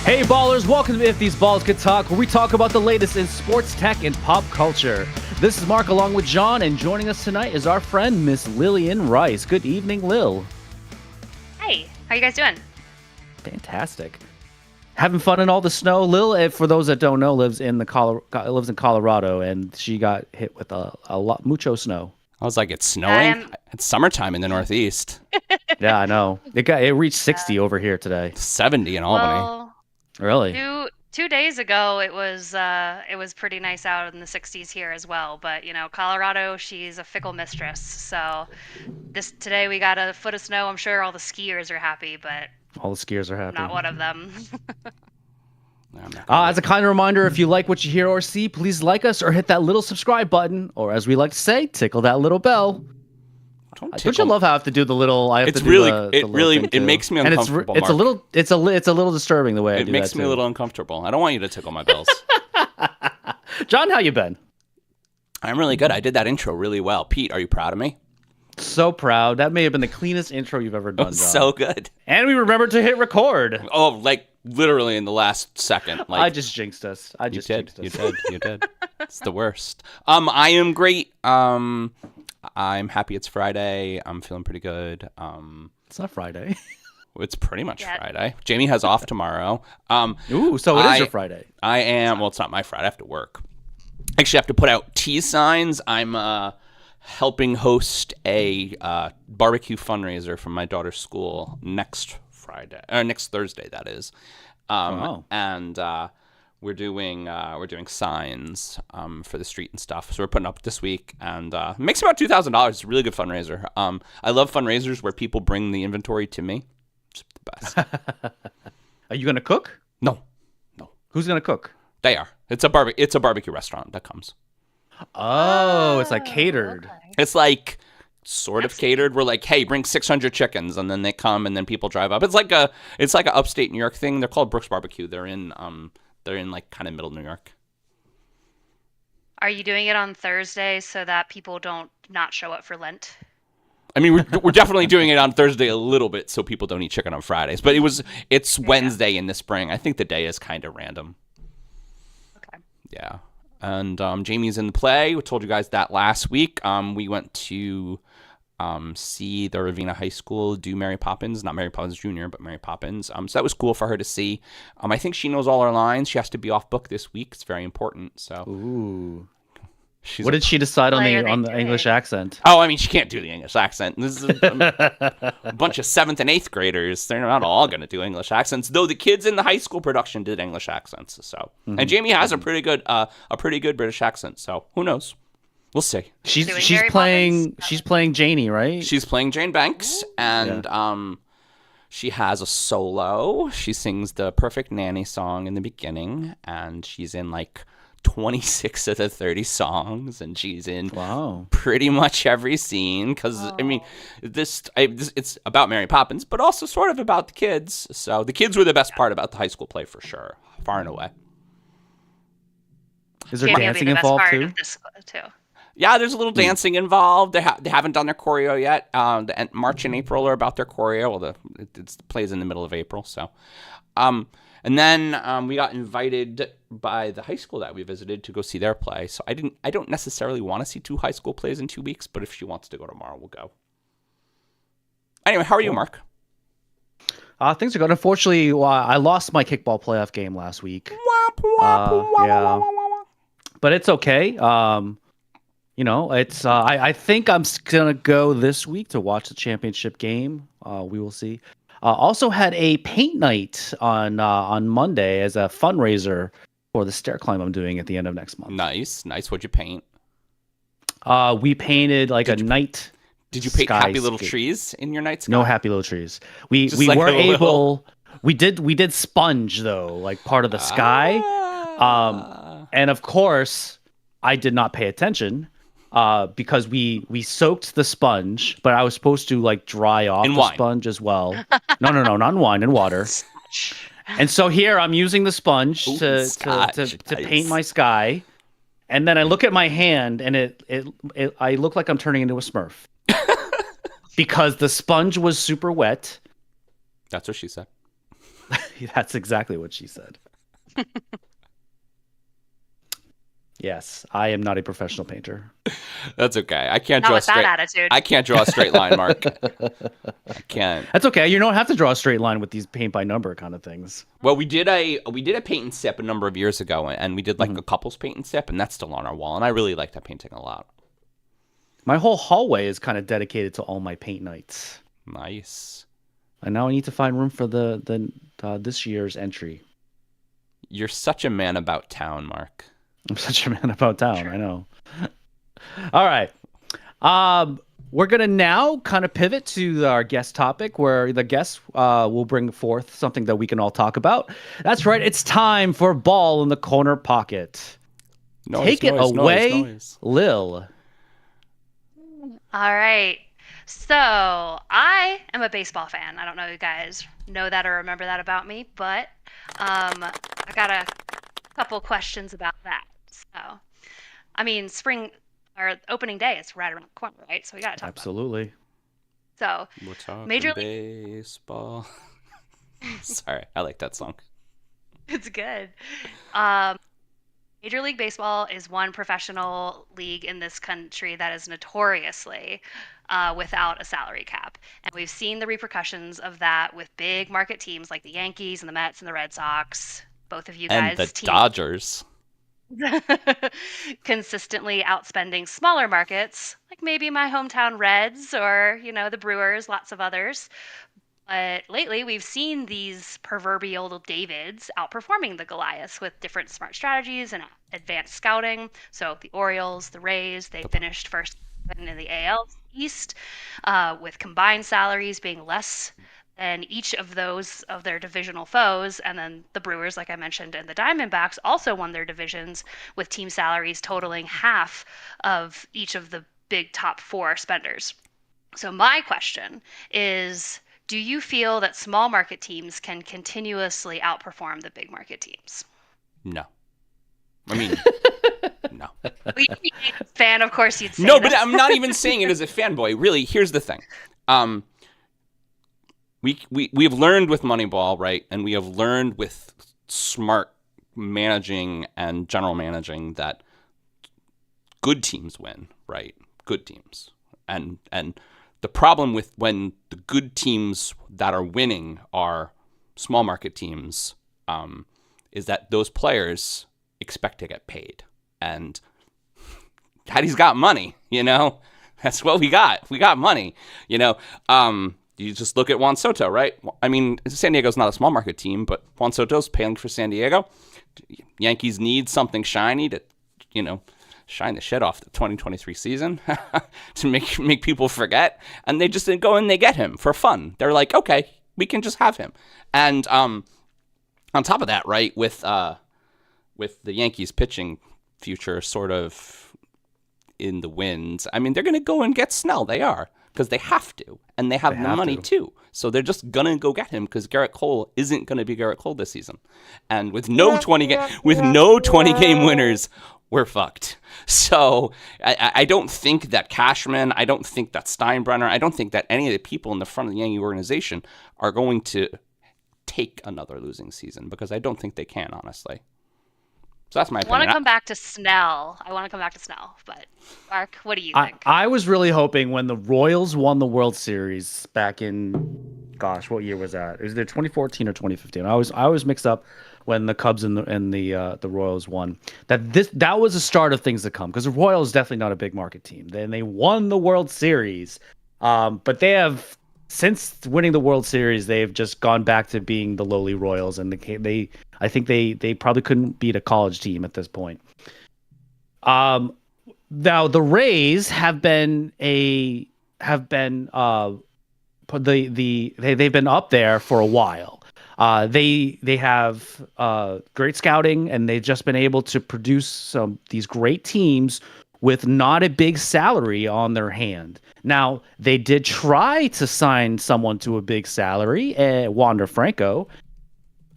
Hey ballers, welcome to If These Balls Could Talk, where we talk about the latest in sports, tech, and pop culture. This is Mark along with John, and joining us tonight is our friend, Miss Lillian Rice. Good evening, Lil. Hey, how you guys doing? Fantastic. Having fun in all the snow. Lil, for those that don't know, lives in Colorado, and she got hit with a lot, mucho snow. I was like, it's snowing? It's summertime in the Northeast. Yeah, I know. It reached 60 over here today. 70 in Albany. Well, Really? two days ago it was pretty nice out in the 60s here as well. But Colorado, she's a fickle mistress. So today we got a foot of snow. I'm sure all the skiers are happy, but All the skiers are happy. not one of them. As a kind of reminder, if you like what you hear or see, please like us or hit that little subscribe button, or as we like to say, tickle that little bell. Don't you love how I have to do the little? I have to do it makes me uncomfortable. And it's a little disturbing the way I do that. It makes me a little uncomfortable. I don't want you to tickle my bells. John, how you been? I'm really good. I did that intro really well. Pete, are you proud of me? So proud. That may have been the cleanest intro you've ever done, John. So good. And we remembered to hit record. Oh, like literally in the last second. Like, I just jinxed us. You did. It's the worst. I am great. I'm happy it's Friday. I'm feeling pretty good. It's not Friday. It's pretty much Friday. Jamie has off tomorrow. Ooh, so it is your Friday. I am. Well, it's not my Friday. I have to work. I actually have to put out T signs. I'm helping host a barbecue fundraiser for my daughter's school next Thursday. That is. Wow. And we're doing signs for the street and stuff. So we're putting up this week, and it makes about $2,000. It's a really good fundraiser. I love fundraisers where people bring the inventory to me. It's the best. Are you gonna cook? No. Who's gonna cook? They are. It's a barbecue restaurant that comes. Oh, it's like catered. Okay. It's like sort of catered. We're like, hey, bring 600 chickens, and then they come, and then people drive up. It's like a upstate New York thing. They're called Brooks Barbecue. They're in like kind of middle New York. Are you doing it on Thursday so that people don't not show up for Lent? I mean, we're definitely doing it on Thursday a little bit so people don't eat chicken on Fridays. But it's Wednesday in the spring. I think the day is kind of random. Okay. Yeah. And Jamie's in the play. We told you guys that last week. We went to see the Ravenna High School do Mary Poppins. Not Mary Poppins Jr., but Mary Poppins. So that was cool for her to see. I think she knows all her lines. She has to be off book this week. It's very important. So. Ooh. What did she decide on the English accent? Oh, I mean, she can't do the English accent. This is a bunch of 7th and 8th graders. They're not all going to do English accents, though the kids in the high school production did English accents. So, and Jamie has a pretty good British accent. So, who knows? We'll see. She's playing Janie, right? She's playing Jane Banks, and she has a solo. She sings the Perfect Nanny song in the beginning, and she's in like 26 of the 30 songs, and she's in pretty much every scene because I mean it's about Mary Poppins but also sort of about the kids, so the kids were the best part about the high school play for sure, far and away. Is there dancing involved too? Yeah, there's a little dancing involved. They haven't done their choreo yet. March and April are about their choreo. Well, it plays in the middle of April, so and then we got invited by the high school that we visited to go see their play. So I don't necessarily want to see 2 high school plays in 2 weeks, but if she wants to go tomorrow, we'll go. Anyway, how are you, Mark? Things are good. Unfortunately, I lost my kickball playoff game last week. Yeah, but it's okay. It's I think I'm gonna go this week to watch the championship game. We will see. Also had a paint night on Monday as a fundraiser for the stair climb I'm doing at the end of next month. Nice. What'd you paint? We painted a night. Did you paint happy little trees in your night sky? No happy little trees. We were able. We did sponge though, like part of the sky. And of course, I did not pay attention. Because we soaked the sponge, but I was supposed to like dry off the sponge as well. No, not in wine, in water. And so here I'm using the sponge to paint my sky, and then I look at my hand and I look like I'm turning into a Smurf because the sponge was super wet. That's what she said. That's exactly what she said. Yes, I am not a professional painter. That's okay. I can't Not draw with straight. that attitude. I can't draw a straight line, Mark. I can't. That's okay. You don't have to draw a straight line with these paint by number kind of things. Well, we did a paint and sip a number of years ago, and we did like a couples paint and sip, and that's still on our wall, and I really like that painting a lot. My whole hallway is kind of dedicated to all my paint nights. Nice. And now I need to find room for the this year's entry. You're such a man about town, Mark. I'm such a man about town. I know. All right. We're going to now kind of pivot to our guest topic where the guest will bring forth something that we can all talk about. That's right. It's time for Ball in the Corner Pocket. Take it away, Lil. All right. So I am a baseball fan. I don't know if you guys know that or remember that about me, but I got a couple questions about that. So, I mean, spring or opening day is right around the corner, right? So we got to talk Absolutely. about it. So, we're talking Major baseball. Sorry, I like that song. It's good. Major League Baseball is one professional league in this country that is notoriously without a salary cap. And we've seen the repercussions of that with big market teams like the Yankees and the Mets and the Red Sox. Both of you guys. And the Dodgers. Consistently outspending smaller markets, like maybe my hometown Reds or, the Brewers, lots of others. But lately, we've seen these proverbial Davids outperforming the Goliaths with different smart strategies and advanced scouting. So the Orioles, the Rays, they finished first in the AL East with combined salaries being less than each of those of their divisional foes. And then the Brewers, like I mentioned, and the Diamondbacks also won their divisions with team salaries totaling half of each of the big top four spenders. So my question is, do you feel that small market teams can continuously outperform the big market teams? No. I mean, no. Fan, of course you'd say no, this. But I'm not even saying it as a fanboy. Really, here's the thing. We have learned with Moneyball, right? And we have learned with smart managing and general managing that good teams win, right? Good teams. And the problem with when the good teams that are winning are small market teams is that those players expect to get paid. And Daddy's got money, That's what we got. We got money, You just look at Juan Soto, right? I mean, San Diego's not a small market team, but Juan Soto's paying for San Diego. Yankees need something shiny to, shine the shit off the 2023 season to make people forget. And they just go and they get him for fun. They're like, okay, we can just have him. And on top of that, right, with the Yankees pitching future sort of in the winds, I mean, they're going to go and get Snell. They are. Because they have to, and they have the money too. So they're just gonna go get him because Garrett Cole isn't gonna be Garrett Cole this season, and with no 20 game winners, we're fucked. So I don't think that Cashman, I don't think that Steinbrenner, I don't think that any of the people in the front of the Yankee organization are going to take another losing season because I don't think they can, honestly. So that's my opinion. I want to come back to Snell, but Mark, what do you think? I was really hoping when the Royals won the World Series back in, what year was that? It was either 2014 or 2015. I was mixed up when the Cubs and the Royals won. That was the start of things to come because the Royals is definitely not a big market team. Then they won the World Series, but they have. Since winning the World Series, they've just gone back to being the lowly Royals, and I think they probably couldn't beat a college team at this point. Now the Rays they've been up there for a while. They have great scouting, and they've just been able to produce these great teams with not a big salary on their hand. Now, they did try to sign someone to a big salary, Wander Franco,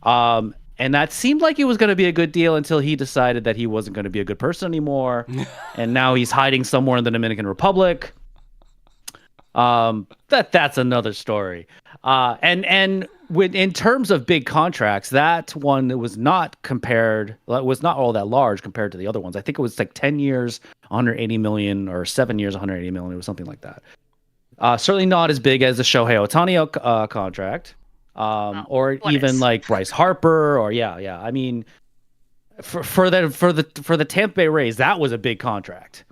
and that seemed like it was going to be a good deal until he decided that he wasn't going to be a good person anymore, and now he's hiding somewhere in the Dominican Republic. That's another story. And in terms of big contracts, that one was not all that large compared to the other ones. I think it was like 10 years, 180 million, or 7 years, 180 million. It was something like that. Certainly not as big as the Shohei Ohtani contract, or even like Bryce Harper, or yeah. I mean, for the Tampa Bay Rays, that was a big contract.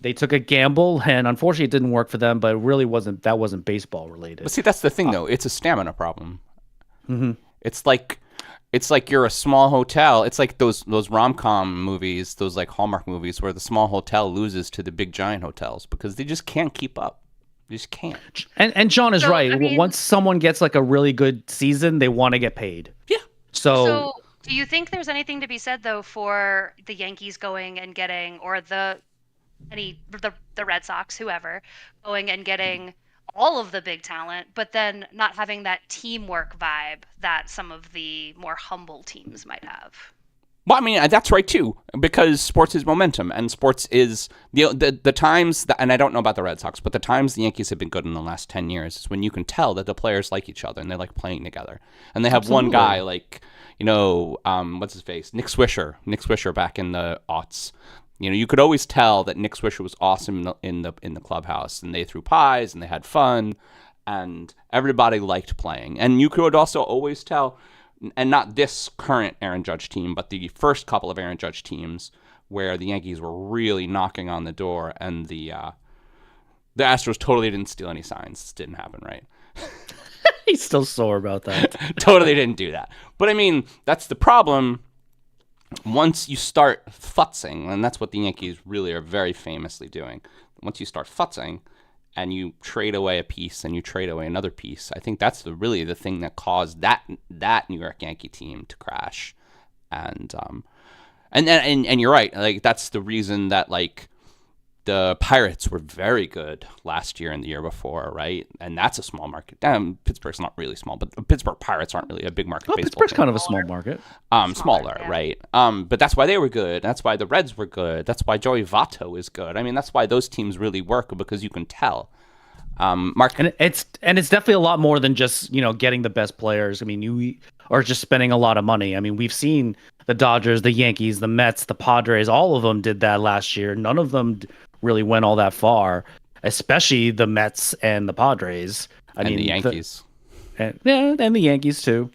They took a gamble, and unfortunately, it didn't work for them. But it really wasn't baseball related. But see, that's the thing, though. It's a stamina problem. Mm-hmm. It's like you're a small hotel. It's like those rom-com movies, those like Hallmark movies, where the small hotel loses to the big giant hotels because they just can't keep up. They just can't. And John is right. I mean, once someone gets like a really good season, they want to get paid. Yeah. So do you think there's anything to be said though for the Yankees going and getting, or the Red Sox, whoever, going and getting all of the big talent, but then not having that teamwork vibe that some of the more humble teams might have? Well, I mean, that's right too, because sports is momentum, and sports is the times that, and I don't know about the Red Sox, but the times the Yankees have been good in the last 10 years is when you can tell that the players like each other and they like playing together, and they have one guy like, what's his face, Nick Swisher back in the aughts. You could always tell that Nick Swisher was awesome in the clubhouse, and they threw pies and they had fun, and everybody liked playing. And you could also always tell, and not this current Aaron Judge team, but the first couple of Aaron Judge teams where the Yankees were really knocking on the door, and the Astros totally didn't steal any signs. This didn't happen, right? He's still sore about that. Totally didn't do that. But I mean, that's the problem. Once you start futzing, and that's what the Yankees really are very famously doing, once you start futzing and you trade away a piece and you trade away another piece, I think that's really the thing that caused that New York Yankee team to crash. And you're right, like that's the reason that like the Pirates were very good last year and the year before, right? And that's a small market. Pittsburgh's not really small, but the Pittsburgh Pirates aren't really a big market. Baseball Pittsburgh's team. kind of a small market. Smaller, yeah. Right? But that's why they were good. That's why the Reds were good. That's why Joey Votto is good. I mean, that's why those teams really work, because you can tell. Mark, and it's definitely a lot more than just getting the best players. I mean, you are just spending a lot of money. I mean, we've seen the Dodgers, the Yankees, the Mets, the Padres. All of them did that last year. None of them really went all that far, especially the Mets and the Padres. I mean, the Yankees. And the Yankees too.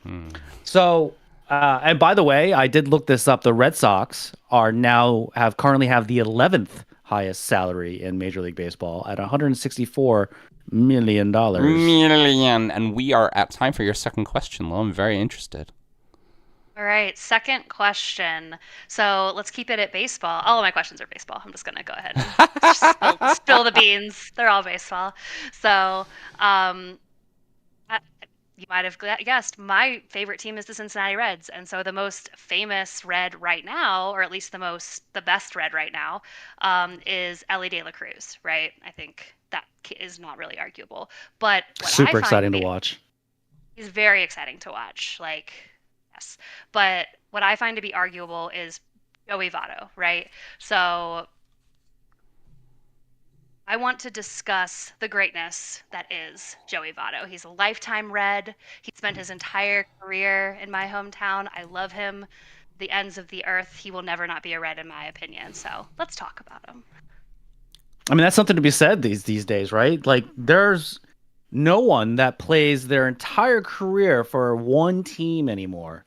So, and by the way, I did look this up. The Red Sox currently have the 11th highest salary in Major League Baseball at $164 million. And we are at time for your second question, Lil. I'm very interested. All right, second question. So let's keep it at baseball. All of my questions are baseball. I'm just going to go ahead and spill the beans. They're all baseball. So you might have guessed, my favorite team is the Cincinnati Reds. And so the most famous Red right now, or at least the best Red right now, is Ellie De La Cruz, right? I think that is not really arguable. But super exciting to watch. He's very exciting to watch. Like, yes. But what I find to be arguable is Joey Votto, right? So I want to discuss the greatness that is Joey Votto. He's a lifetime Red. He spent his entire career in my hometown. I love him. The ends of the earth. He will never not be a Red, in my opinion. So let's talk about him. I mean, that's something to be said these days, right? Like, there's no one that plays their entire career for one team anymore.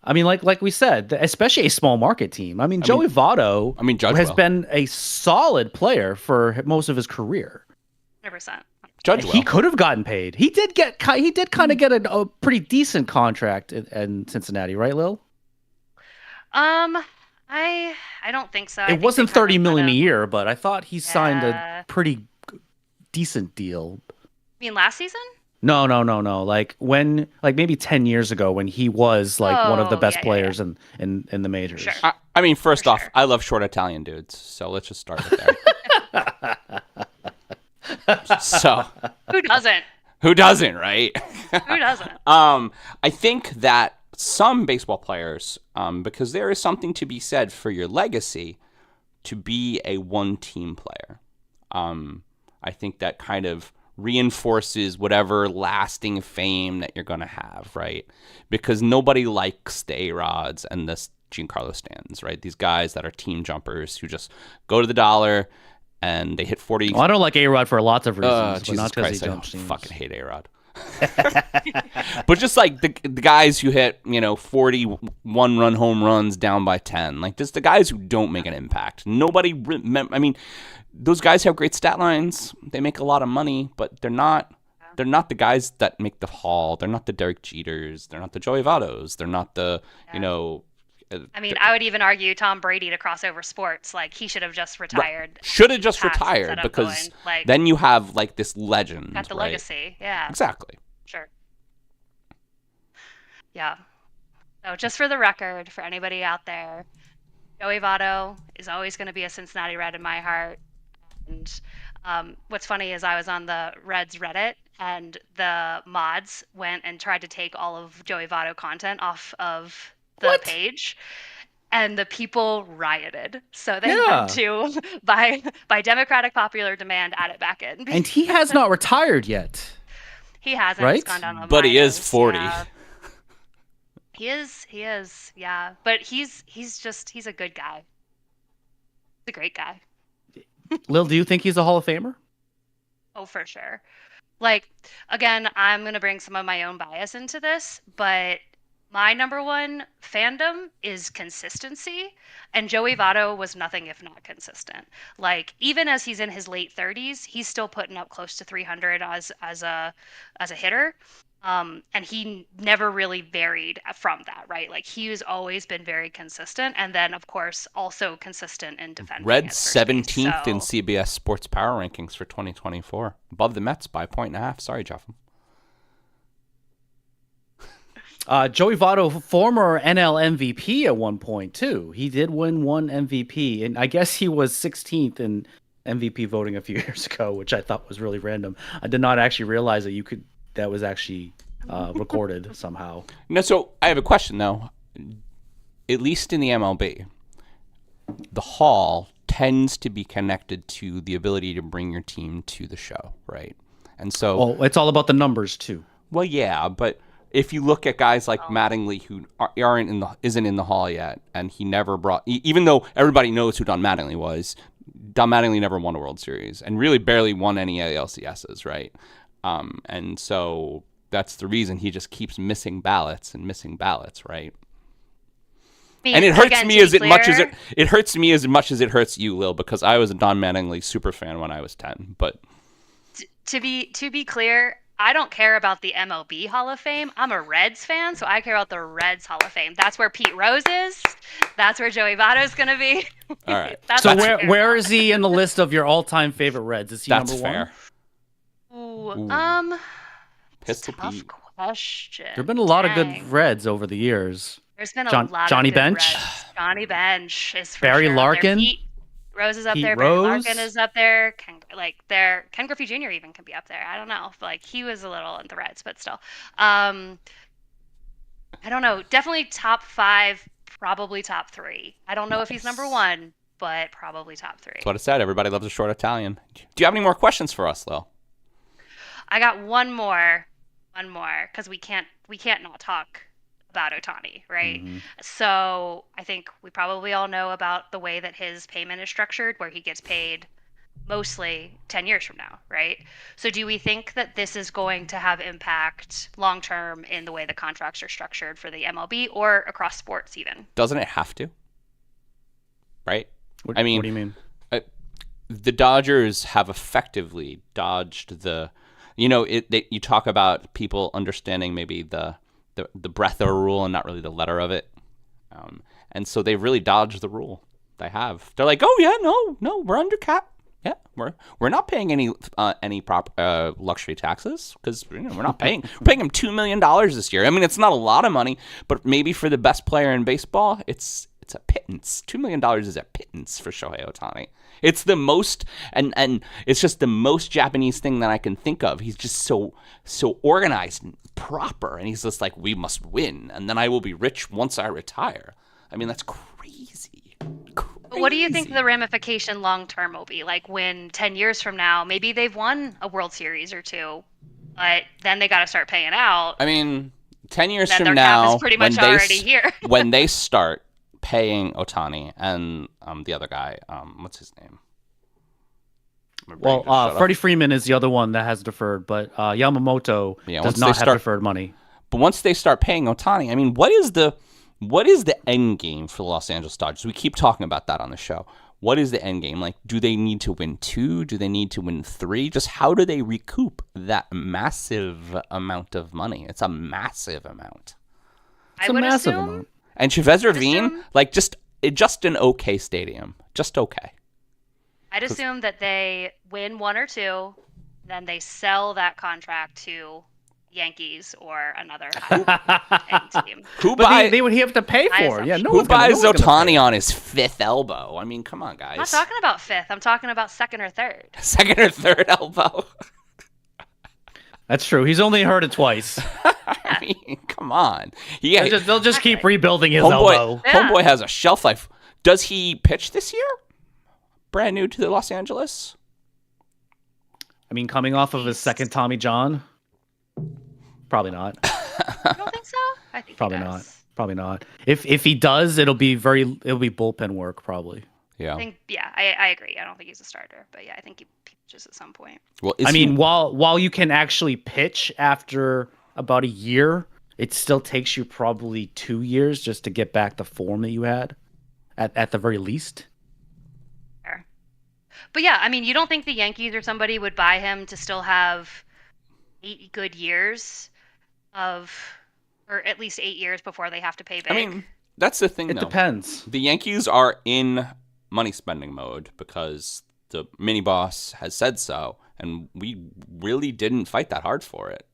I mean, like we said, especially a small market team. I mean, Joey Votto has been a solid player for most of his career. 100%. He could have gotten paid. He did kind of get a pretty decent contract in Cincinnati, right, Lil? I don't think so. It wasn't $30 million a year, but I thought he signed a pretty decent deal. You mean last season? No. Like maybe 10 years ago, when he was one of the best players in the majors. Sure. I mean, first off, I love short Italian dudes, so let's just start with there. So who doesn't? Who doesn't, right? Who doesn't? I think that some baseball players, because there is something to be said for your legacy to be a one-team player. I think that kind of reinforces whatever lasting fame that you're going to have, right? Because nobody likes the A-Rods and the Giancarlo Stanton's, right? These guys that are team jumpers who just go to the dollar and they hit 40. Well, I don't like A-Rod for lots of reasons, but Jesus not because Christ, he I jumps teams. fucking hate A-Rod. But just like the guys who hit 40 one-run home runs down by 10, like just the guys who don't make an impact. Nobody I mean, those guys have great stat lines. They make a lot of money, but they're not the guys that make the haul. They're not the Derek Jeters. They're not the Joey Vottos. They're not the I mean, I would even argue Tom Brady to crossover sports. Like, he should have just retired. Should have just retired, because then you have like this legend. Got the right? legacy. Yeah. Exactly. Sure. Yeah. So just for the record, for anybody out there, Joey Votto is always going to be a Cincinnati Red in my heart. And what's funny is I was on the Reds Reddit, and the mods went and tried to take all of Joey Votto content off of the page, and the people rioted. So they had to, by democratic popular demand, add it back in. And he has not retired yet. He hasn't. Right? He's gone down the but minors. he is 40. Yeah. He is. Yeah. But he's a good guy. He's a great guy. Lil, do you think he's a Hall of Famer? Oh, for sure. Like, again, I'm going to bring some of my own bias into this, but my number one fandom is consistency, and Joey Votto was nothing if not consistent. Like, even as he's in his late 30s, he's still putting up close to 300 as a hitter. And he never really varied from that, right? Like, he's always been very consistent, and then of course also consistent in defending. Reds 17th in CBS Sports Power Rankings for 2024, above the Mets by 1.5. Sorry, Jeff. Joey Votto, former NL MVP at one point too. He did win one MVP, and I guess he was 16th in MVP voting a few years ago, which I thought was really random. I did not actually realize that was actually recorded somehow. No, so I have a question though. At least in the MLB, the Hall tends to be connected to the ability to bring your team to the show, right? And so, it's all about the numbers too. Well, yeah, but if you look at guys like Mattingly, who isn't in the Hall yet, and he never brought, even though everybody knows who Don Mattingly was, Don Mattingly never won a World Series and really barely won any ALCSs, right? And so that's the reason he just keeps missing ballots, right? And it hurts me as much as it hurts you, Lil, because I was a Don Mattingly super fan when I was 10. But to be clear, I don't care about the MLB Hall of Fame. I'm a Reds fan, so I care about the Reds Hall of Fame. That's where Pete Rose is. That's where Joey Votto is going to be. All right. So where is he in the list of your all-time favorite Reds? Is he number one? That's fair. Ooh. Pistol tough Pete. question. There have been a lot of good Reds over the years. There's been a lot Johnny of good Bench. Reds. Johnny Bench is for Barry sure Larkin. Pete Rose is up Pete there. Rose. Barry Larkin is up there. Ken Griffey Jr. even can be up there. I don't know. Like, he was a little in the Reds, but still. I don't know. Definitely top 5, probably top 3. I don't know if he's number 1, but probably top 3. That's what I said. Everybody loves a short Italian. Do you have any more questions for us, Lil? I got one more, because we can't not talk about Ohtani, right? Mm-hmm. So I think we probably all know about the way that his payment is structured, where he gets paid mostly 10 years from now, right? So do we think that this is going to have impact long-term in the way the contracts are structured for the MLB or across sports even? Doesn't it have to? Right? What do you mean? The Dodgers have effectively dodged the... you talk about people understanding maybe the breadth of a rule and not really the letter of it. And so they've really dodged the rule. They have. They're like, oh, yeah, no, we're under cap. Yeah, we're not paying any proper luxury taxes because we're not paying. We're paying him $2 million this year. I mean, it's not a lot of money, but maybe for the best player in baseball, it's a pittance. $2 million is a pittance for Shohei Ohtani. It's the most, and it's just the most Japanese thing that I can think of. He's just so organized and proper, and he's just like, we must win, and then I will be rich once I retire. I mean, that's crazy. What do you think the ramification long term will be? Like when 10 years from now, maybe they've won a World Series or two, but then they got to start paying out. I mean, 10 years Then from their now, cap is pretty much already here. when they start paying Ohtani and the other guy, what's his name? Well, Freddie Freeman is the other one that has deferred, but Yamamoto does not have deferred money. But once they start paying Ohtani, I mean, what is the end game for the Los Angeles Dodgers? We keep talking about that on the show. What is the end game? Like, do they need to win 2? Do they need to win 3? Just how do they recoup that massive amount of money? It's a massive amount. I would assume. And Chavez Ravine, like just an okay stadium, just okay. I'd assume that they win 1 or 2, then they sell that contract to Yankees or another team. But they would have to pay for it. Yeah, who buys Ohtani on his 5th elbow? I mean, come on, guys. I'm not talking about 5th. I'm talking about 2nd or 3rd. 2nd or 3rd elbow. That's true. He's only hurt it twice. I mean, come on. They'll just keep rebuilding his elbow. Homeboy has a shelf life. Does he pitch this year? Brand new to the Los Angeles? I mean, coming off of his 2nd Tommy John? Probably not. You don't think so? I think probably not. Probably not. If he does, it'll be bullpen work probably. Yeah. I agree. I don't think he's a starter, but yeah, I think he pitches at some point. Well, while you can actually pitch after about a year, it still takes you probably 2 years just to get back the form that you had at the very least. Fair. But yeah, I mean, you don't think the Yankees or somebody would buy him to still have 8 good years or at least 8 years before they have to pay big? I mean, that's the thing, It depends. The Yankees are in money spending mode because the mini boss has said so, and we really didn't fight that hard for it.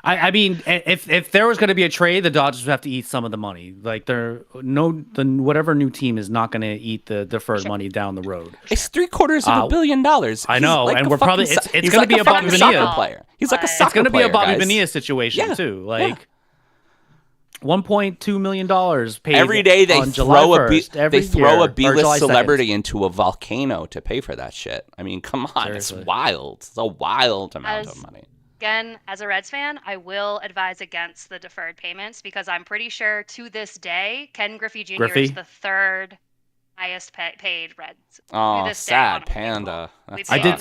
I mean, if there was going to be a trade, the Dodgers would have to eat some of the money. Like whatever new team is not going to eat the deferred money down the road. It's $750 million. I know, and we're probably it's going to be a Bobby Bonilla player. He's like a soccer player. It's going to be a Bobby Bonilla situation too. Like $1.2 million paid every day. They throw a B-list celebrity 2nd. into a volcano to pay for that shit. I mean, come on, seriously. It's wild. It's a wild amount of money. Again, as a Reds fan, I will advise against the deferred payments because I'm pretty sure to this day, Ken Griffey Jr. is the 3rd highest paid Reds. Oh, sad panda. I did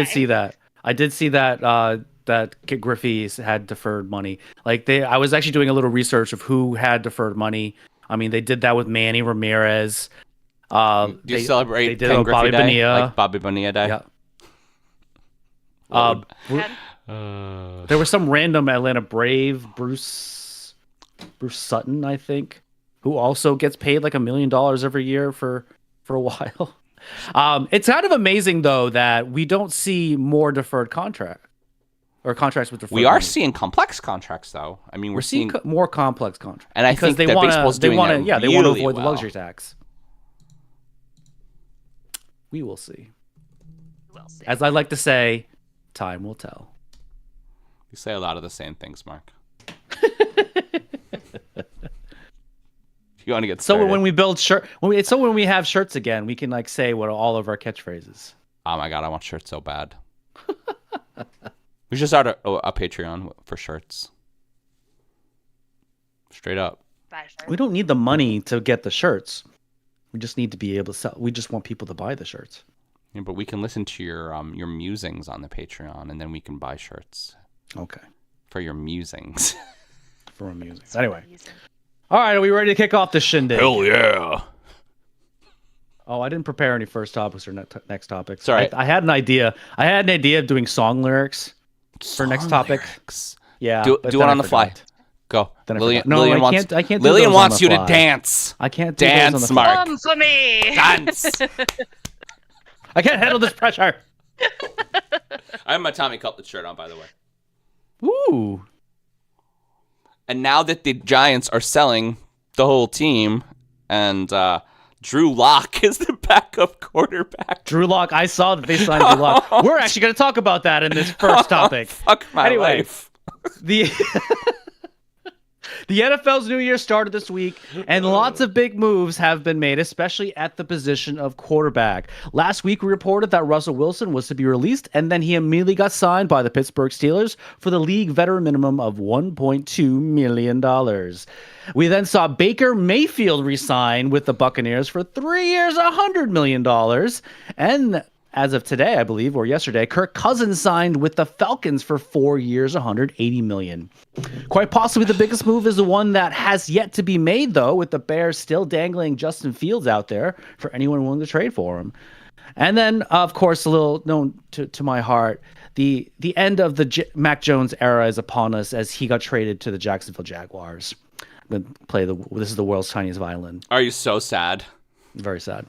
see that. I did see that that Griffey had deferred money. Like I was actually doing a little research of who had deferred money. I mean, they did that with Manny Ramirez. Do you celebrate Ken Griffey Day? Bonilla. Like Bobby Bonilla Day? Yeah. There was some random Atlanta Brave, Bruce Sutton, I think, who also gets paid like $1 million every year for a while. It's kind of amazing though that we don't see more deferred contracts with deferred. We are seeing complex contracts though. I mean, we're seeing more complex contracts, and I think that baseball's doing that really they want to avoid well. the luxury tax. We will see. As I like to say, time will tell. You say a lot of the same things, Mark. You want to get started. So when we build when we have shirts again, we can like say what all of our catchphrases. Oh my god, I want shirts so bad. We should start a Patreon for shirts. Straight up. We don't need the money to get the shirts. We just need to be able to sell. We just want people to buy the shirts. Yeah, but we can listen to your musings on the Patreon, and then we can buy shirts. Okay. For your musings. For our musings. Anyway. All right, are we ready to kick off the shindig? Hell yeah. Oh, I didn't prepare any first topics or next topics. Sorry. I had an idea. I had an idea of doing song lyrics for next topic. Yeah. Do it on the fly. Go. Lillian I can't Lillian wants you to dance. I can't do dance, those on the Mark. Come for me. Dance. I can't handle this pressure. I have my Tommy Cutlet shirt on, by the way. Ooh. And now that the Giants are selling the whole team, and Drew Lock is the backup quarterback. Drew Lock, I saw that they signed Drew Lock. We're actually going to talk about that in this first topic. Fuck my life. The NFL's new year started this week, and lots of big moves have been made, especially at the position of quarterback. Last week, we reported that Russell Wilson was to be released, and then he immediately got signed by the Pittsburgh Steelers for the league veteran minimum of $1.2 million. We then saw Baker Mayfield resign with the Buccaneers for 3 years, $100 million. And as of today, I believe, or yesterday, Kirk Cousins signed with the Falcons for 4 years, $180 million. Quite possibly the biggest move is the one that has yet to be made, though, with the Bears still dangling Justin Fields out there for anyone willing to trade for him. And then, of course, a little known to my heart, the end of the Mac Jones era is upon us as he got traded to the Jacksonville Jaguars. I'm going to play this is the world's tiniest violin. Are you so sad? Very sad.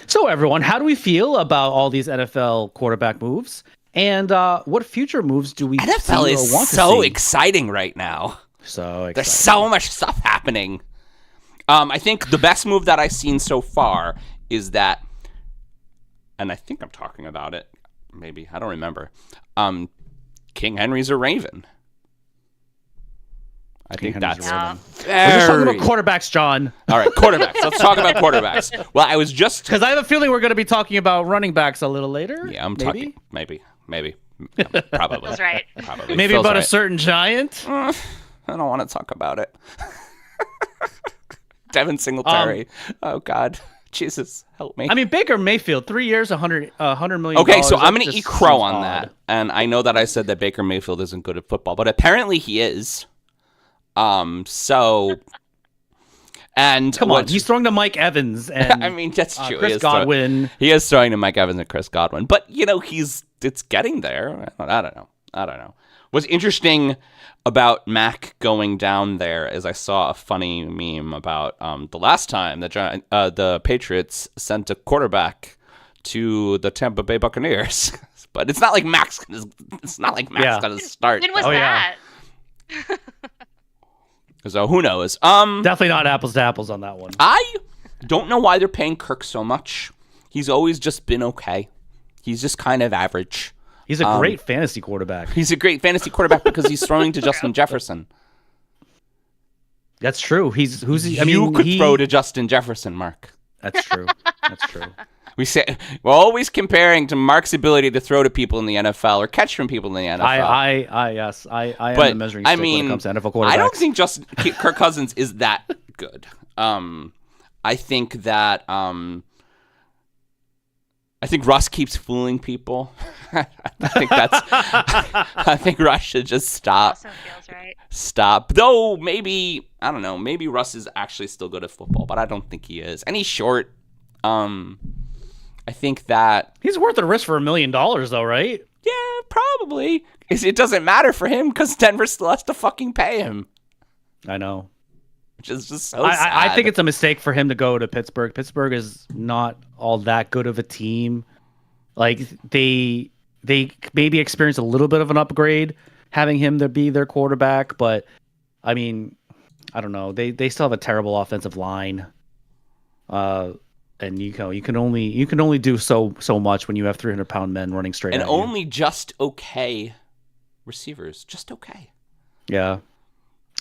So, everyone, how do we feel about all these NFL quarterback moves? And what future moves do we NFL see or is want to so see? exciting right now. So exciting. There's so much stuff happening. I think the best move that I've seen so far is that, and I think I'm talking about it, maybe, I don't remember. King Henry's a Raven. I think that's We're just talking about quarterbacks, John. All right, quarterbacks. Let's talk about quarterbacks. Well, I was just Because I have a feeling we're going to be talking about running backs a little later. Yeah, I'm talking. Maybe. Probably. That's right. Probably. Maybe Phil's about right. a certain giant. I don't want to talk about it. Devin Singletary. Oh God, Jesus, help me. I mean, Baker Mayfield, 3 years, $100 million. Okay, so I'm going to just eat crow seems on odd. that. And I know that I said that Baker Mayfield isn't good at football, but apparently he is. So, and Come on, he's throwing to Mike Evans and I mean, that's true. Chris Godwin. He is throwing to Mike Evans and Chris Godwin, but it's getting there. I don't know. What's interesting about Mac going down there is I saw a funny meme about the last time the Patriots sent a quarterback to the Tampa Bay Buccaneers, but it's not like Mac's gonna start. When was that? So who knows? Definitely not apples to apples on that one. I don't know why they're paying Kirk so much. He's always just been okay. He's just kind of average. He's a great fantasy quarterback. He's a great fantasy quarterback because he's throwing to Justin Jefferson. That's true. You You could throw to Justin Jefferson, Mark. That's true. That's true. We're always comparing to Mark's ability to throw to people in the NFL or catch from people in the NFL. Yes, I am the measuring stick when it comes to NFL quarterbacks. I don't think Kirk Cousins is that good. I think that I think Russ keeps fooling people. I think Russ should just stop. Also feels right. Stop. Though maybe I don't know. Maybe Russ is actually still good at football, but I don't think he is. And he's short. I think that he's worth the risk for $1 million, though, right? Yeah, probably. It doesn't matter for him because Denver still has to fucking pay him. I know. Which is just so sad. I think it's a mistake for him to go to Pittsburgh. Pittsburgh is not all that good of a team. Like they maybe experienced a little bit of an upgrade having him to be their quarterback, but I mean, I don't know. They still have a terrible offensive line. And you can only do so much when you have 300-pound men running straight and at you. only just okay receivers, just okay. Yeah.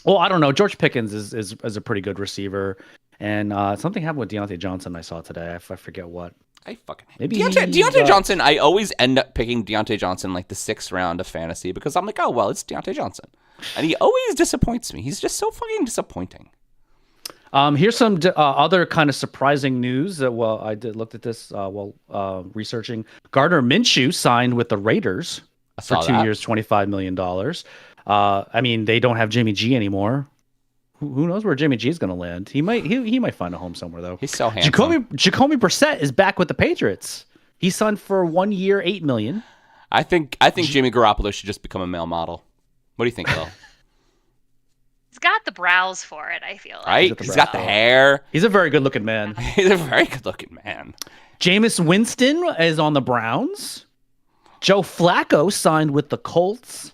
Well, I don't know. George Pickens is a pretty good receiver, and something happened with Deontay Johnson. I saw today. I forget what. I fucking hate maybe Deontay Johnson. I always end up picking Deontay Johnson like the 6th round of fantasy because I'm like, oh well, it's Deontay Johnson, and he always disappoints me. He's just so fucking disappointing. Here's some other kind of surprising news. I looked at this researching. Gardner Minshew signed with the Raiders for 2 years, $25 million. I mean, they don't have Jimmy G anymore. Who knows where Jimmy G is going to land? He might find a home somewhere though. He's so handsome. Jacoby Brissett is back with the Patriots. He signed for 1 year, $8 million. I think Jimmy Garoppolo should just become a male model. What do you think, Will? He's got the brows for it, I feel like. Right? He's got the hair. He's a very good-looking man. He's a very good-looking man. Jameis Winston is on the Browns. Joe Flacco signed with the Colts.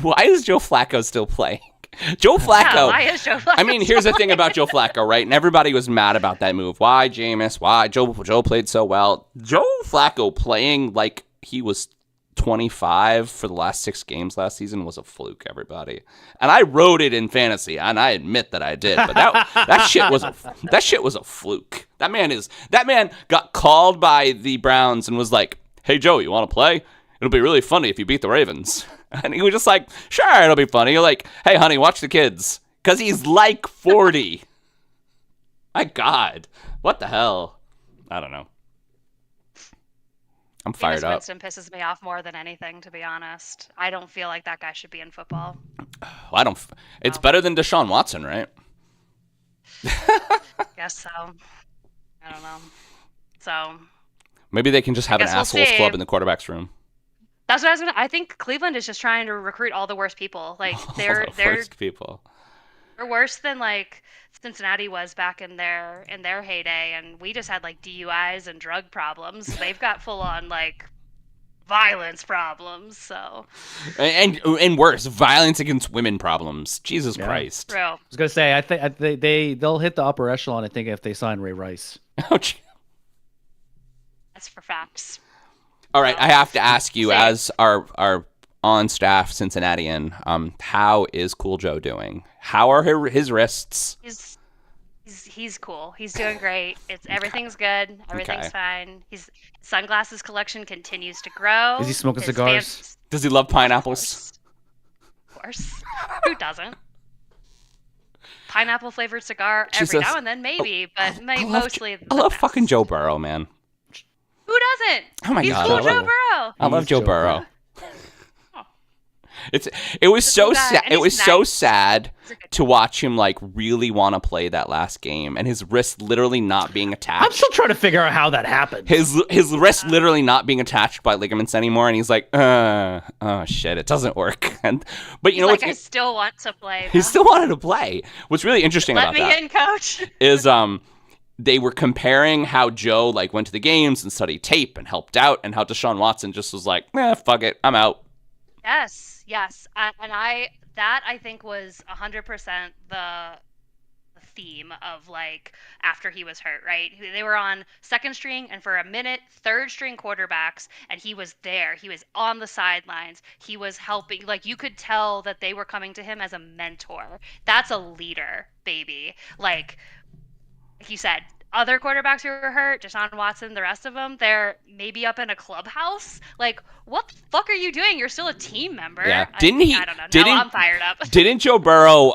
Why is Joe Flacco still playing? Joe Flacco. Yeah, why is Joe Flacco I mean, here's the thing about Joe Flacco, right? And everybody was mad about that move. Why, Jameis? Why? Joe played so well. Joe Flacco playing like he was 25 for the last 6 games last season was a fluke, everybody. And I wrote it in fantasy, and I admit that I did. But that shit was a fluke. That man got called by the Browns and was like, "Hey Joe, you want to play? It'll be really funny if you beat the Ravens." And he was just like, "Sure, it'll be funny." You're like, "Hey honey, watch the kids," because he's like 40. My God, what the hell? I don't know. I'm fired up. Winston pisses me off more than anything, to be honest. I don't feel like that guy should be in football. It's better than Deshaun Watson, right? Guess so. I don't know. So maybe they can just have an assholes club in the quarterback's room. That's what I was gonna. I think Cleveland is just trying to recruit all the worst people. Like they're worst people. They're worse than like Cincinnati was back in their heyday, and we just had like DUIs and drug problems. They've got full on like violence problems. So and worse, violence against women problems. Jesus Christ. Real. I was gonna say I think they'll hit the upper echelon. I think if they sign Ray Rice. Ouch. That's for facts. All right, I have to ask you, as our on-staff Cincinnatian, how is Cool Joe doing? How are his wrists? He's cool. He's doing great. Everything's good. Everything's fine. His sunglasses collection continues to grow. Is he smoking cigars? Does he love pineapples? Of course. Who doesn't? Pineapple flavored cigar every now and then, maybe, but mostly. I love fucking Joe Burrow, man. Who doesn't? Oh my God! He's cool, Joe Burrow. I love Joe Burrow. It was so sad. It was so sad to watch him like really want to play that last game, and his wrist literally not being attached. I'm still trying to figure out how that happened. His wrist literally not being attached by ligaments anymore, and he's like, oh shit, it doesn't work. But you know what? I still want to play. Though. He still wanted to play. What's really interesting about that? Let me in, coach. Is they were comparing how Joe like went to the games and studied tape and helped out, and how Deshaun Watson just was like, fuck it, I'm out. Yes, and I think was 100% the theme of like after he was hurt, right? They were on second string and for a minute third string quarterbacks, and he was there. He was on the sidelines. He was helping. Like you could tell that they were coming to him as a mentor. That's a leader, baby. Like you said, other quarterbacks who were hurt, Deshaun Watson, the rest of them, they're maybe up in a clubhouse. Like, what the fuck are you doing? You're still a team member. Yeah. I don't know. Now I'm fired up. Didn't Joe Burrow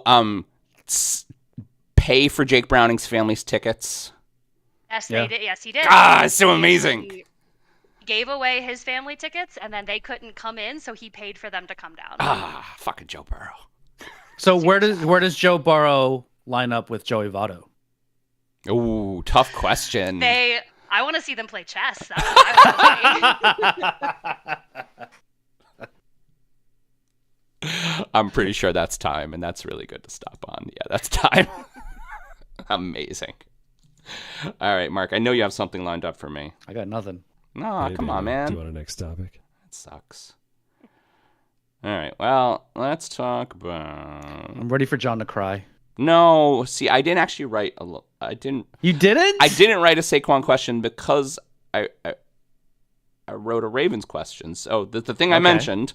pay for Jake Browning's family's tickets? Yes, they did. Yes, he did. It's so amazing. He gave away his family tickets, and then they couldn't come in, so he paid for them to come down. Fucking Joe Burrow. So where does Joe Burrow line up with Joey Votto? Ooh, tough question. I want to see them play chess. That's what I want to see. I'm pretty sure that's time, and that's really good to stop on. Yeah, that's time. Amazing. All right, Mark, I know you have something lined up for me. I got nothing. No, come on, man. Do you want a next topic? That sucks. All right, well, let's talk about... I'm ready for John to cry. No, see, I didn't actually write I didn't. You didn't? I didn't write a Saquon question because I wrote a Ravens question. So the thing I mentioned,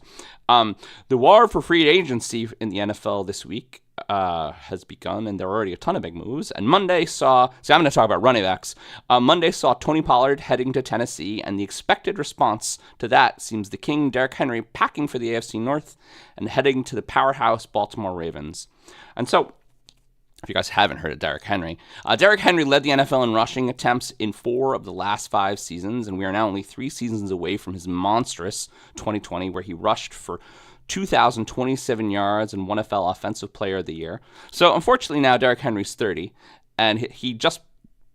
the war for free agency in the NFL this week has begun, and there are already a ton of big moves. And Monday saw. See, I'm going to talk about running backs. Monday saw Tony Pollard heading to Tennessee, and the expected response to that seems the King, Derrick Henry, packing for the AFC North and heading to the powerhouse Baltimore Ravens. And so, if you guys haven't heard of Derrick Henry led the NFL in rushing attempts in 4 of the last 5 seasons, and we are now only 3 seasons away from his monstrous 2020, where he rushed for 2,027 yards and won NFL Offensive Player of the Year. So, unfortunately, now Derrick Henry's 30, and he just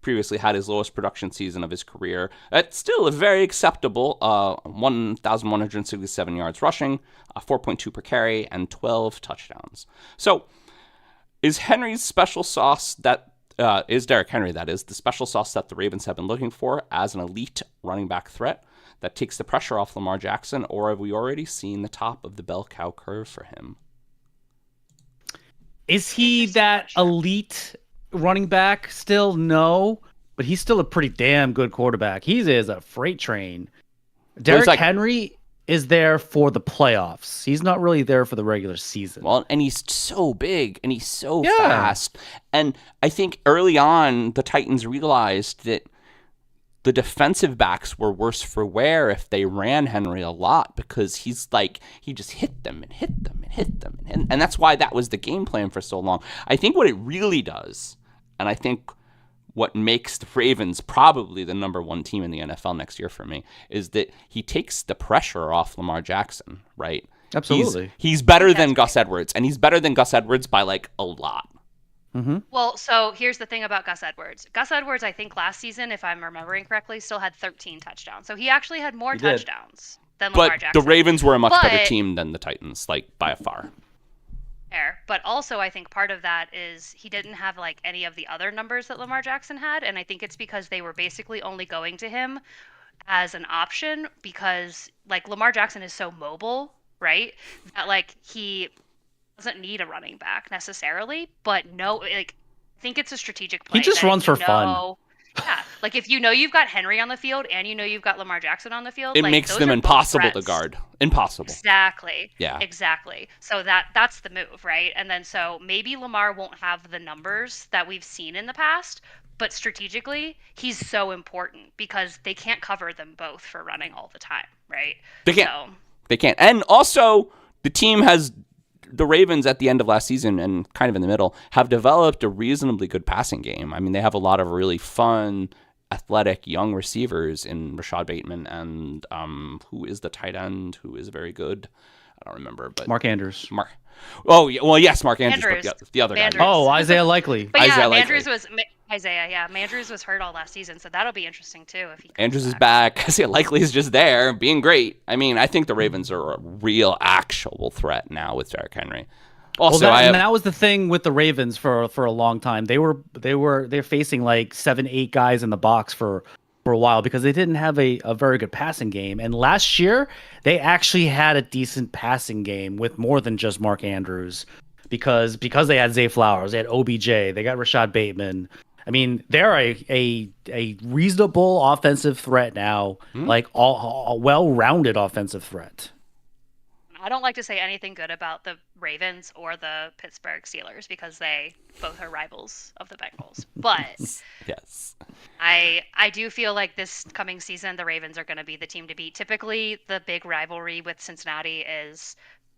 previously had his lowest production season of his career. It's still a very acceptable 1,167 yards rushing, 4.2 per carry, and 12 touchdowns. So, is Henry's special sauce is Derrick Henry, that is, the special sauce that the Ravens have been looking for as an elite running back threat that takes the pressure off Lamar Jackson, or have we already seen the top of the bell cow curve for him? Is he that elite running back still? No, but he's still a pretty damn good quarterback. He is a freight train. Derrick Henry is there for the playoffs. He's not really there for the regular season. Well, and he's so big and he's so fast. And I think early on the Titans realized that the defensive backs were worse for wear if they ran Henry a lot, because he's like, he just hit them and hit them and hit them. And that's why that was the game plan for so long. I think what it really does, and I think what makes the Ravens probably the number one team in the NFL next year for me, is that he takes the pressure off Lamar Jackson, right? Absolutely. He's better than Gus Edwards, and he's better than Gus Edwards by like a lot. Mm-hmm. Well, so here's the thing about Gus Edwards. Gus Edwards, I think last season, if I'm remembering correctly, still had 13 touchdowns. So he actually had more touchdowns than Lamar Jackson. But the Ravens were a much better team than the Titans, like by far. Fair. But also I think part of that is he didn't have like any of the other numbers that Lamar Jackson had. And I think it's because they were basically only going to him as an option because like Lamar Jackson is so mobile, right? That like he doesn't need a running back necessarily, but I think it's a strategic play. He just runs for fun. Yeah, like if you know you've got Henry on the field and you know you've got Lamar Jackson on the field, it makes them impossible to guard. Impossible. Exactly. Yeah. Exactly. So that's the move, right? And then so maybe Lamar won't have the numbers that we've seen in the past, but strategically he's so important because they can't cover them both for running all the time, right? They can't. They can't. And also the Ravens at the end of last season and kind of in the middle have developed a reasonably good passing game. I mean, they have a lot of really fun, athletic young receivers in Rashad Bateman and who is the tight end who is very good. I don't remember, but Mark Andrews. Mark Andrews. But the other guy. Oh, Isaiah Likely. But yeah, Isaiah Mandrews was hurt all last season, so that'll be interesting too. If he Andrews is back, Isaiah Likely is just there, being great. I mean, I think the Ravens are a real, actual threat now with Derrick Henry. Also, that was the thing with the Ravens for a long time. They're facing like 7-8 guys in the box for a while because they didn't have a very good passing game. And last year they actually had a decent passing game with more than just Mark Andrews because they had Zay Flowers, they had OBJ, they got Rashad Bateman. I mean, they're a reasonable offensive threat now, like a well-rounded offensive threat. I don't like to say anything good about the Ravens or the Pittsburgh Steelers because they both are rivals of the Bengals. But yes, I do feel like this coming season, the Ravens are going to be the team to beat. Typically, the big rivalry with Cincinnati is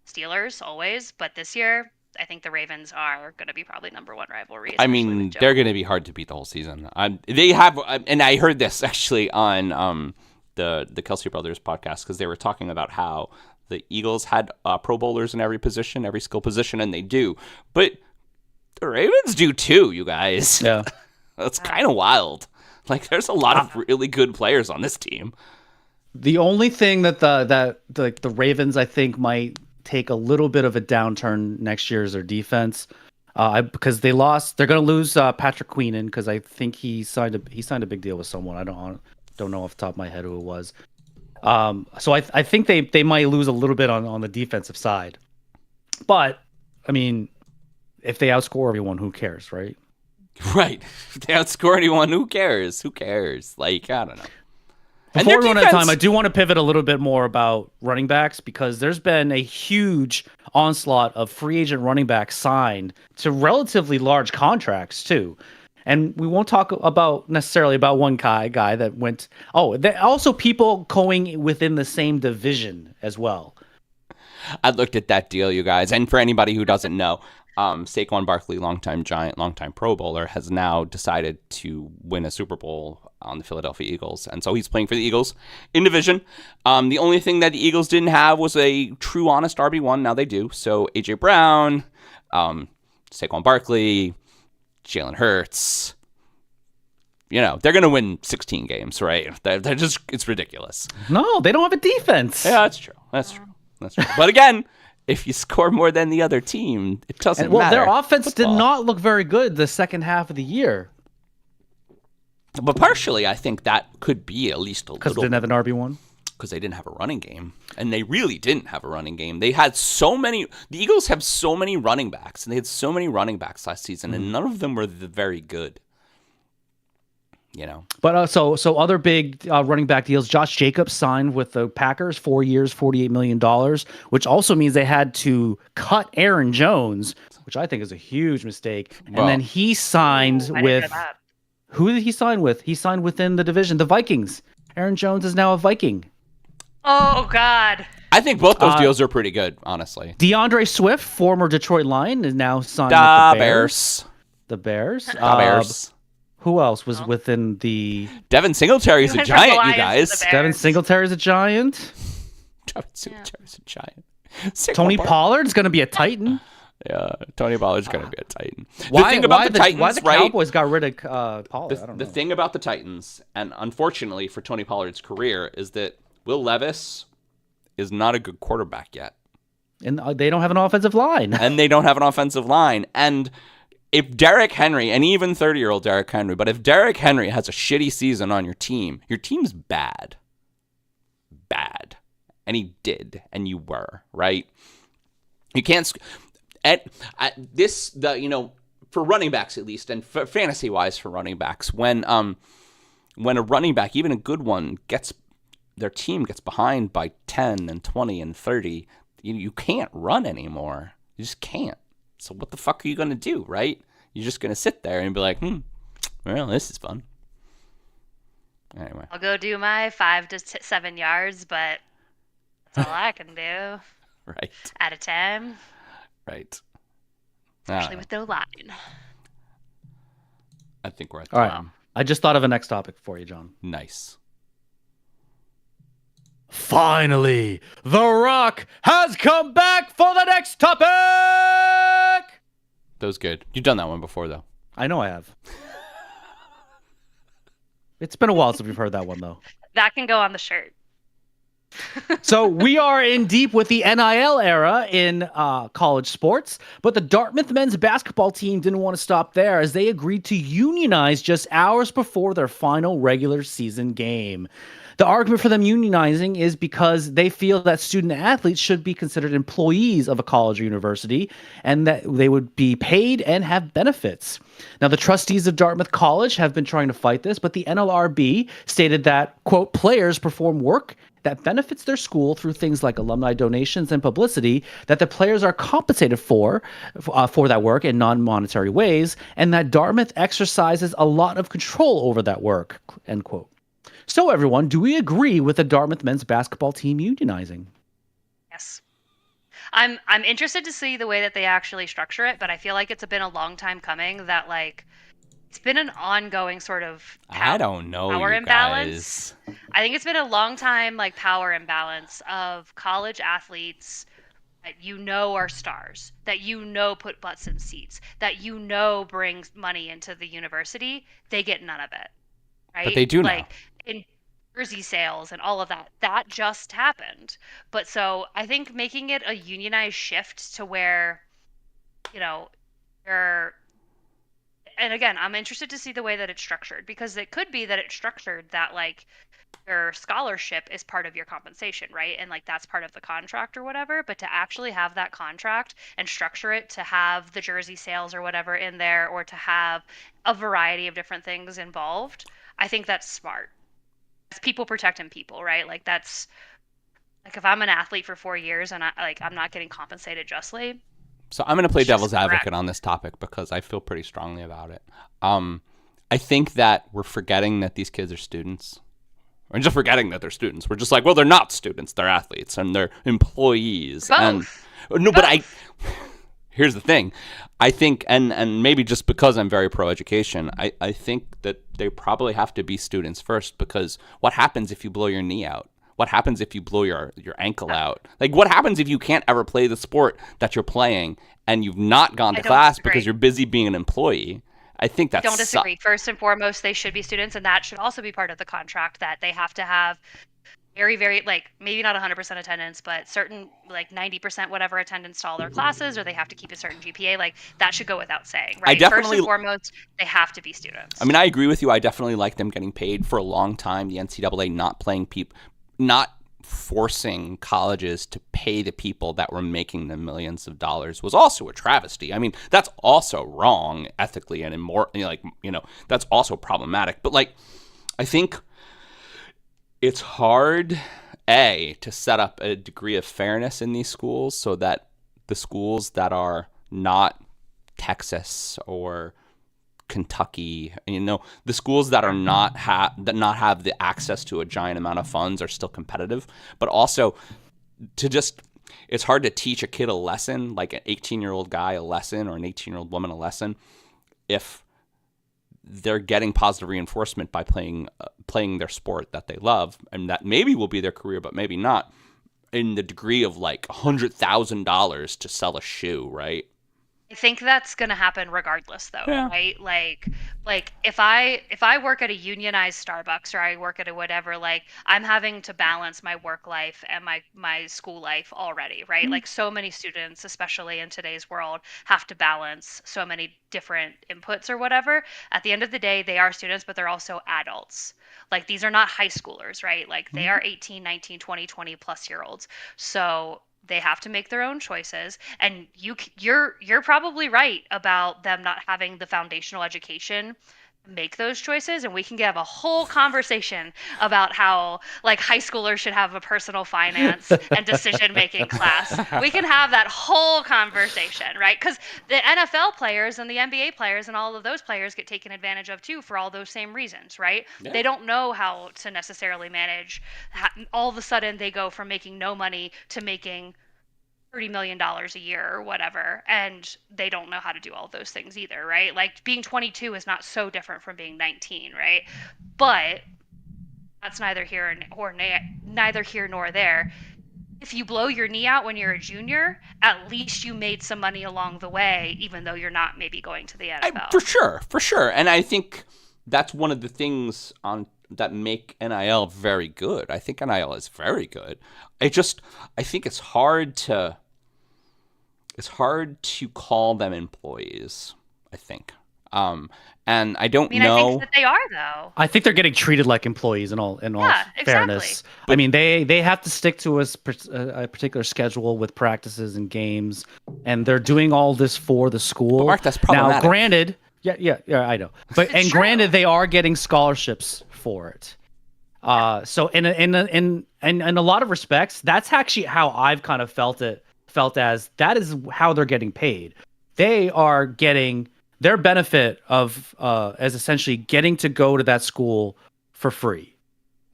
Steelers always, but this year, I think the Ravens are going to be probably number one rivalry. I mean, they're going to be hard to beat the whole season. They have, and I heard this actually on the Kelsey Brothers podcast because they were talking about how the Eagles had Pro Bowlers in every position, every skill position, and they do. But the Ravens do too, you guys. Yeah. That's kind of wild. Like, there's a lot of really good players on this team. The only thing that the Ravens, I think, might take a little bit of a downturn next year is their defense, because they're going to lose Patrick Queenan because I think he signed a big deal with someone. I don't know off the top of my head who it was. So I think they might lose a little bit on the defensive side, but I mean, if they outscore everyone, who cares, right? Right. If they outscore anyone, who cares? Who cares? Like, I don't know. Before we run out of time, I do want to pivot a little bit more about running backs because there's been a huge onslaught of free agent running backs signed to relatively large contracts too. And we won't talk necessarily about one guy that went. Oh, also people going within the same division as well. I looked at that deal, you guys. And for anybody who doesn't know, Saquon Barkley, longtime Giant, longtime Pro Bowler, has now decided to win a Super Bowl on the Philadelphia Eagles. And so he's playing for the Eagles in division. The only thing that the Eagles didn't have was a true, honest RB1. Now they do. So A.J. Brown, Saquon Barkley, Jalen Hurts. You know, they're going to win 16 games, right? They're just, it's ridiculous. No, they don't have a defense. Yeah, that's true. That's true. But again, if you score more than the other team, it doesn't matter. Their offense did not look very good the second half of the year. But partially, I think that could be at least a little. Because they didn't have an RB1? Because they didn't have a running game. And they really didn't have a running game. They had so many. The Eagles have so many running backs. And they had so many running backs last season. And none of them were very good. You know. But so other big running back deals. Josh Jacobs signed with the Packers, 4 years, $48 million, which also means they had to cut Aaron Jones, which I think is a huge mistake. Well, and then he signed I didn't with know that. who did he sign with? He signed within the division, the Vikings. Aaron Jones is now a Viking. Oh God. I think both those deals are pretty good, honestly. DeAndre Swift, former Detroit Lion, is now signed with the Bears. The Bears. The Bears. Who else was within the... Devin Singletary's a giant, you guys. Devin Singletary's a giant. Devin Singletary's a giant. Tony Pollard's going to be a Titan. Yeah, Tony Pollard's going to be a Titan. Why the Cowboys got rid of Pollard? I don't know. The thing about the Titans, and unfortunately for Tony Pollard's career, is that Will Levis is not a good quarterback yet. And they don't have an offensive line. And if Derrick Henry, and even 30-year-old Derrick Henry, but if Derrick Henry has a shitty season on your team's bad. Bad. And he did, and you were, right? You can't... for running backs at least, and fantasy-wise for running backs, when a running back, even a good one, their team gets behind by 10 and 20 and 30, you can't run anymore. You just can't. So what the fuck are you going to do, right? You're just going to sit there and be like, well, this is fun. Anyway. I'll go do my 5 to 7 yards, but that's all I can do. Right. At a time. Right. Especially with no line. I think we're at time. All right. I just thought of a next topic for you, John. Nice. Finally, The Rock has come back for the next topic! That was good. You've done that one before, though. I know I have. It's been a while since we've heard that one, though. That can go on the shirt. So we are in deep with the NIL era in college sports, but the Dartmouth men's basketball team didn't want to stop there as they agreed to unionize just hours before their final regular season game. The argument for them unionizing is because they feel that student athletes should be considered employees of a college or university and that they would be paid and have benefits. Now, the trustees of Dartmouth College have been trying to fight this, but the NLRB stated that, quote, players perform work that benefits their school through things like alumni donations and publicity, that the players are compensated for that work in non-monetary ways, and that Dartmouth exercises a lot of control over that work, end quote. So, everyone, do we agree with the Dartmouth men's basketball team unionizing? Yes. I'm interested to see the way that they actually structure it, but I feel like it's been a long time coming that, like, it's been an ongoing sort of I don't know, power you imbalance. Guys. I think it's been a long time, like, power imbalance of college athletes that are stars, that put butts in seats, that brings money into the university. They get none of it, right? But they do like, now. In jersey sales and all of that just happened. But so I think making it a unionized shift to where, and again, I'm interested to see the way that it's structured, because it could be that it's structured that, like, your scholarship is part of your compensation, right? And, like, that's part of the contract or whatever. But to actually have that contract and structure it to have the jersey sales or whatever in there, or to have a variety of different things involved, I think that's smart. People protecting people, right? Like, that's like, if I'm an athlete for 4 years and I'm not getting compensated justly. So I'm going to play devil's advocate on this topic because I feel pretty strongly about it. I think that we're forgetting that these kids are students. We're just forgetting that they're students. We're just like, well, they're not students. They're athletes and they're employees. Both. But here's the thing. I think, and maybe just because I'm very pro-education, I think that they probably have to be students first, because what happens if you blow your knee out? What happens if you blow your ankle out? Like, what happens if you can't ever play the sport that you're playing and you've not gone to class because you're busy being an employee? I think that's... I don't disagree. First and foremost, they should be students, and that should also be part of the contract, that they have to have very, very, like, maybe not 100% attendance, but certain, like, 90% whatever attendance to all their classes, or they have to keep a certain GPA. Like, that should go without saying, right? First and foremost, they have to be students. I mean, I agree with you. I definitely like them getting paid. For a long time, the NCAA not forcing colleges to pay the people that were making them millions of dollars was also a travesty. I mean, that's also wrong ethically and that's also problematic. But like, I think it's hard, to set up a degree of fairness in these schools so that the schools that are not Texas or Kentucky, the schools that are not have the access to a giant amount of funds are still competitive, but also it's hard to teach a kid a lesson, like an 18-year-old guy a lesson or an 18-year-old woman a lesson, if they're getting positive reinforcement by playing their sport that they love, and that maybe will be their career, but maybe not, in the degree of like $100,000 to sell a shoe, right? I think that's going to happen regardless, though, right? Like if I work at a unionized Starbucks or I work at a whatever, like I'm having to balance my work life and my school life already, right? Like so many students, especially in today's world, have to balance so many different inputs or whatever. At the end of the day, they are students, but they're also adults. Like these are not high schoolers, right? Like they are 18, 19, 20, 20 plus year olds. So they have to make their own choices, and you're probably right about them not having the foundational education make those choices, and we can have a whole conversation about how like high schoolers should have a personal finance and decision making class. We can have that whole conversation, right? Because the NFL players and the NBA players and all of those players get taken advantage of too for all those same reasons, right? They don't know how to necessarily manage. All of a sudden they go from making no money to making $30 million a year or whatever, and they don't know how to do all those things either, right? Like being 22 is not so different from being 19, right? But that's neither here nor there. If you blow your knee out when you're a junior, at least you made some money along the way, even though you're not maybe going to the NFL. For sure. And I think that's one of the things that make NIL very good. I think NIL is very good. I think it's hard to call them employees, I think. And I don't know. I think that they are, though. I think they're getting treated like employees in all fairness. Exactly. I mean, they have to stick to a particular schedule with practices and games, and they're doing all this for the school. But Mark, that's problematic. Now, granted, yeah, I know. But granted, they are getting scholarships for it. So in a lot of respects, that's actually how I've kind of felt as that is how they're getting paid. They are getting their benefit of as essentially getting to go to that school for free.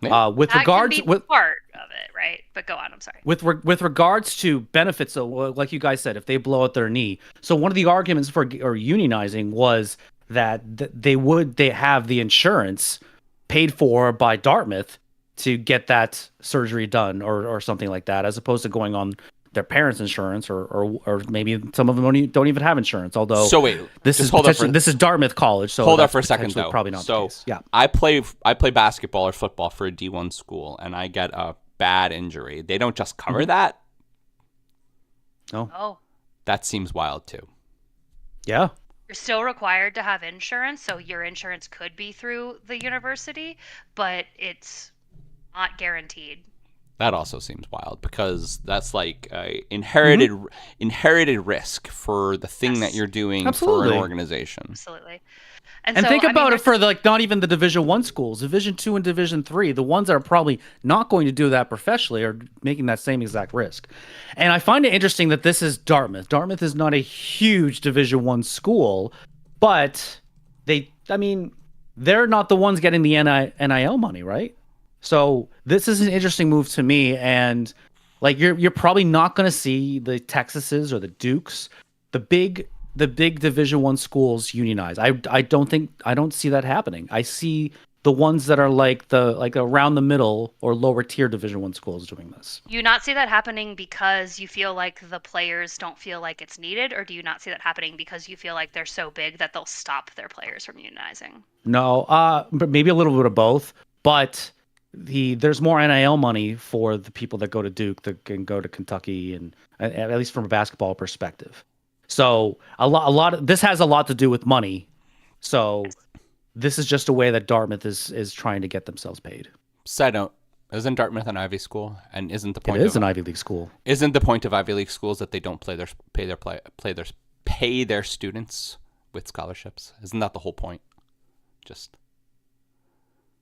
With regards can be part of it, right? But go on. I'm sorry. With regards to benefits, so like you guys said, if they blow out their knee, so one of the arguments for unionizing was that they have the insurance paid for by Dartmouth to get that surgery done or something like that, as opposed to going on their parents' insurance or maybe some of them don't even have insurance. Although, so wait, this is Dartmouth College, so hold up for a second though. Probably not the case. Yeah, I play basketball or football for a D1 school, and I get a bad injury. They don't just cover that. No. Oh, that seems wild too. Yeah. You're still required to have insurance, so your insurance could be through the university, but it's not guaranteed. That also seems wild because that's like inherited risk for the thing that you're doing for an organization. Absolutely. And so, think about it for not even the Division I schools, Division II and Division III, the ones that are probably not going to do that professionally are making that same exact risk. And I find it interesting that this is Dartmouth. Dartmouth is not a huge Division I school, but they're not the ones getting the NIL money, right? So this is an interesting move to me, and like you're probably not going to see the Texases or the Dukes, the big Division I schools unionize. I don't see that happening. I see the ones that are like around the middle or lower tier Division I schools doing this. Do you not see that happening because you feel like the players don't feel like it's needed, or do you not see that happening because you feel like they're so big that they'll stop their players from unionizing? No, but maybe a little bit of both. But there's more NIL money for the people that go to Duke that can go to Kentucky, and at least from a basketball perspective. So this has a lot to do with money. So this is just a way that Dartmouth is trying to get themselves paid. Side note, Isn't Dartmouth an Ivy school? And isn't the It point is of an Ivy League school. Isn't the point of Ivy League schools that they don't pay their students with scholarships? Isn't that the whole point? Just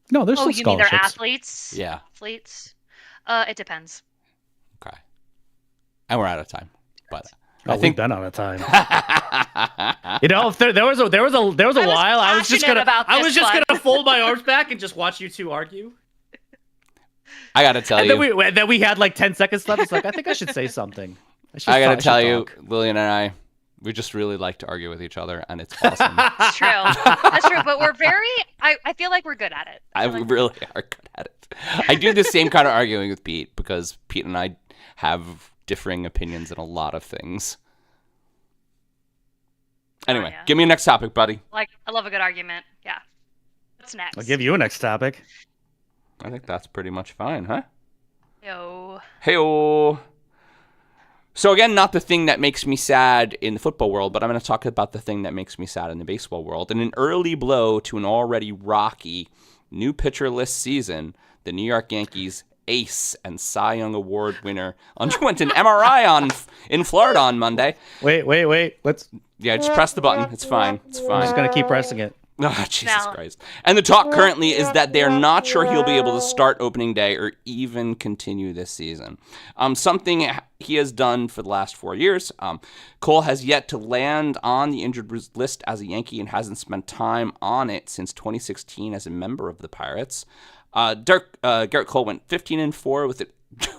No, there's still you mean scholarships. they're athletes? Yeah. Athletes? It depends. okay. And we're out of time, but I think we've been out of time. You know, if there was a while I was just gonna fold my arms back and just watch you two argue. I gotta tell you, and then we had like 10 seconds left. It's like I think I should say something. I gotta tell you, Lillian and I, we just really like to argue with each other, and it's awesome. That's true. That's true. But we're I feel like we're good at it. We really are good at it. I do the same kind of arguing with Pete because Pete and I have differing opinions in a lot of things. Anyway, yeah. Give me a next topic, buddy. Like, I love a good argument. Yeah. What's next? I'll give you a next topic. I think that's pretty much fine, huh? Yo. Hey-oh. So again, not the thing that makes me sad in the football world, but I'm going to talk about the thing that makes me sad in the baseball world. In an early blow to an already rocky new pitcherless season, the New York Yankees ace and Cy Young Award winner underwent an MRI in Florida on Monday. Wait. Just press the button. It's fine. It's I'm fine. just gonna keep pressing it. Oh, Jesus Christ. And the talk currently is that they're not sure he'll be able to start opening day or even continue this season. Something he has done for the last 4 years. Cole has yet to land on the injured list as a Yankee and hasn't spent time on it since 2016 as a member of the Pirates. Garrett Cole went 15-4 with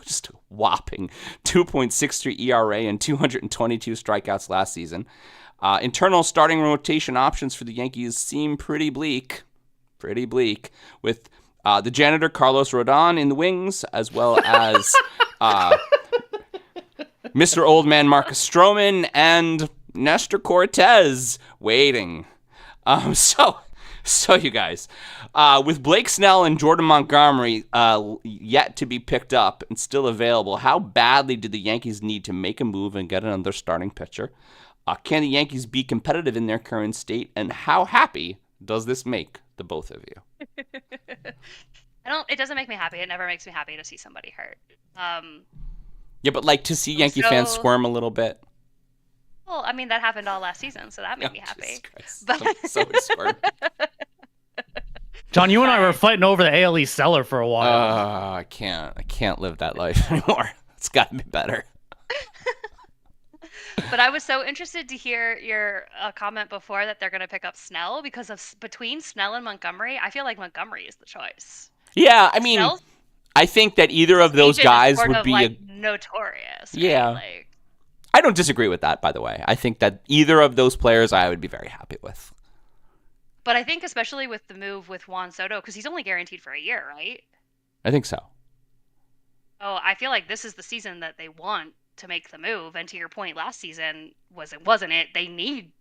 just a whopping 2.63 ERA and 222 strikeouts last season. Internal starting rotation options for the Yankees seem pretty bleak, with the janitor Carlos Rodon in the wings, as well as Mr. Old Man Marcus Stroman and Nestor Cortez waiting. So you guys, with Blake Snell and Jordan Montgomery yet to be picked up and still available, how badly do the Yankees need to make a move and get another starting pitcher? Can the Yankees be competitive in their current state, and how happy does this make the both of you? It doesn't make me happy. It never makes me happy to see somebody hurt. Yeah, but like to see Yankee fans squirm a little bit. Well, I mean, that happened all last season, so that made me happy. But so squirm. John, you and I were fighting over the AL East cellar for a while. I can't live that life anymore. It's got to be better. But I was so interested to hear your comment before that they're going to pick up Snell because between Snell and Montgomery, I feel like Montgomery is the choice. Yeah, I mean, I think that either of those guys would be notorious. Right? Yeah. I don't disagree with that, by the way. I think that either of those players I would be very happy with. But I think especially with the move with Juan Soto, because he's only guaranteed for a year, right? I think so. Oh, I feel like this is the season that they want to make the move. And to your point, last season wasn't it? They need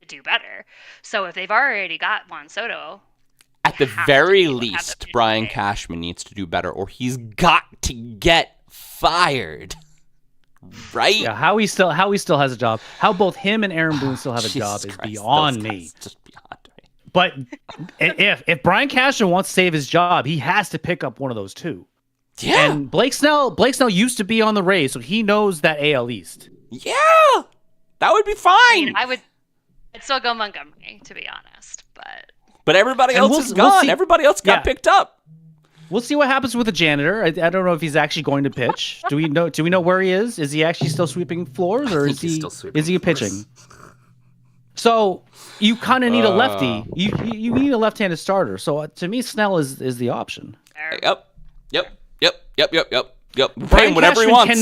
to do better. So if they've already got Juan Soto, at the very least, Brian Cashman needs to do better, or he's got to get fired. Right? Yeah, how he still has a job. How both him and Aaron Boone still have a job is beyond me. Just beyond me. But if Brian Cashman wants to save his job, he has to pick up one of those two. Yeah. And Blake Snell used to be on the Rays, so he knows that AL East. Yeah. That would be fine. I mean, I'd still go Montgomery, to be honest, but everybody else is gone. Everybody else got picked up. We'll see what happens with the janitor. I don't know if he's actually going to pitch. Do we know where he is? Is he actually still sweeping floors, or is he pitching? So you kind of need a lefty. You need a left-handed starter. So to me, Snell is the option. Yep. Pay him whatever he wants.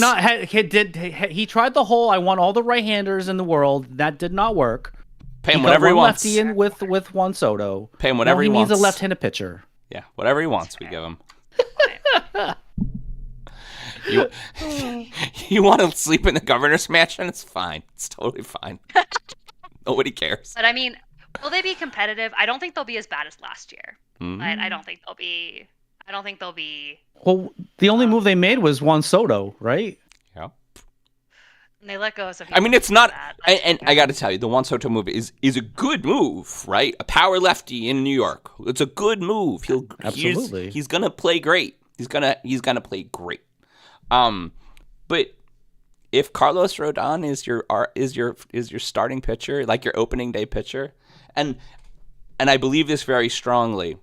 He tried the whole I want all the right-handers in the world. That did not work. Pay him whatever he wants. Lefty in with Juan Soto. Pay him whatever he wants. He needs a left-handed pitcher. Yeah, whatever he wants, we give him. You want to sleep in the governor's mansion? It's fine. It's totally fine. Nobody cares. But I mean, will they be competitive? I don't think they'll be as bad as last year. Mm-hmm. I don't think they'll be. Well, the only move they made was Juan Soto, right? Yeah. And they let go of some. I mean, it's not. And I got to tell you, the Juan Soto move is a good move, right? A power lefty in New York. It's a good move. Absolutely. He's gonna play great. He's gonna play great. But if Carlos Rodon is your starting pitcher, like your opening day pitcher, and I believe this very strongly,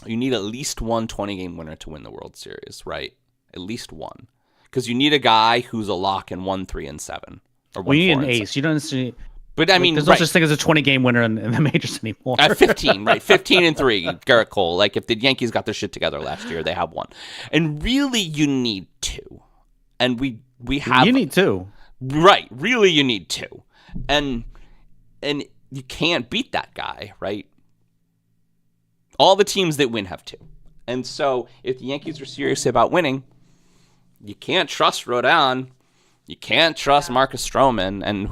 you need at least one 20-game winner to win the World Series, right? At least one, because you need a guy who's a lock in 1, 3, and 7. Or you need an ace. You don't necessarily. But I mean, there's no such thing as a 20-game winner in the majors anymore. At 15, right? 15 and 3, Garrett Cole. Like if the Yankees got their shit together last year, they have one. And really, you need 2. And we have. You need 2. Right. Really, you need 2. And you can't beat that guy, right? All the teams that win have 2. And so if the Yankees are serious about winning, you can't trust Rodon. You can't trust Marcus Stroman. And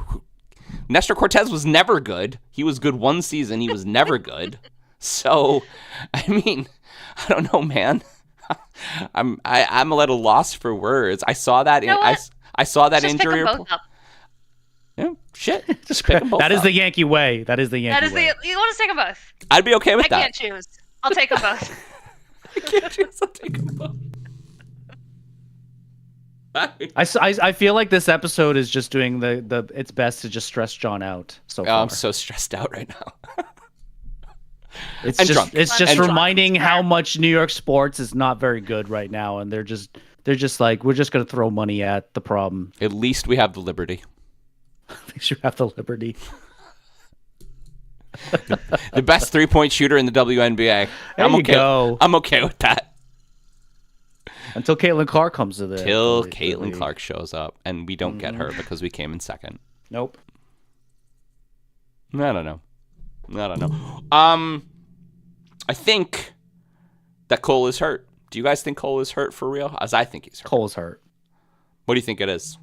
Nestor Cortez was never good. He was good one season. He was never good. So, I mean, I don't know, man. I'm a little lost for words. I saw that. I saw that injury report. Yeah, shit. Just pick them both That is up. the Yankee way. That is the Yankee way. You want to take them both? I'd be okay with I that. can't choose. I'll take them both. I can't choose. I'll take them both. I feel like this episode is just doing the its best to just stress John out. So far. I'm so stressed out right now. It's and just drunk. it's just And reminding how much New York sports is not very good right now, and they're just like, we're just gonna throw money at the problem. At least we have the Liberty. They should have the Liberty. The best 3-point shooter in the WNBA. There you go. I'm okay with that. Until Caitlin Clark comes to the. Till Caitlin Clark shows up, and we don't get her because we came in second. Nope. I don't know. I think that Cole is hurt. Do you guys think Cole is hurt for real? As I think he's hurt. Cole's hurt. What do you think it is?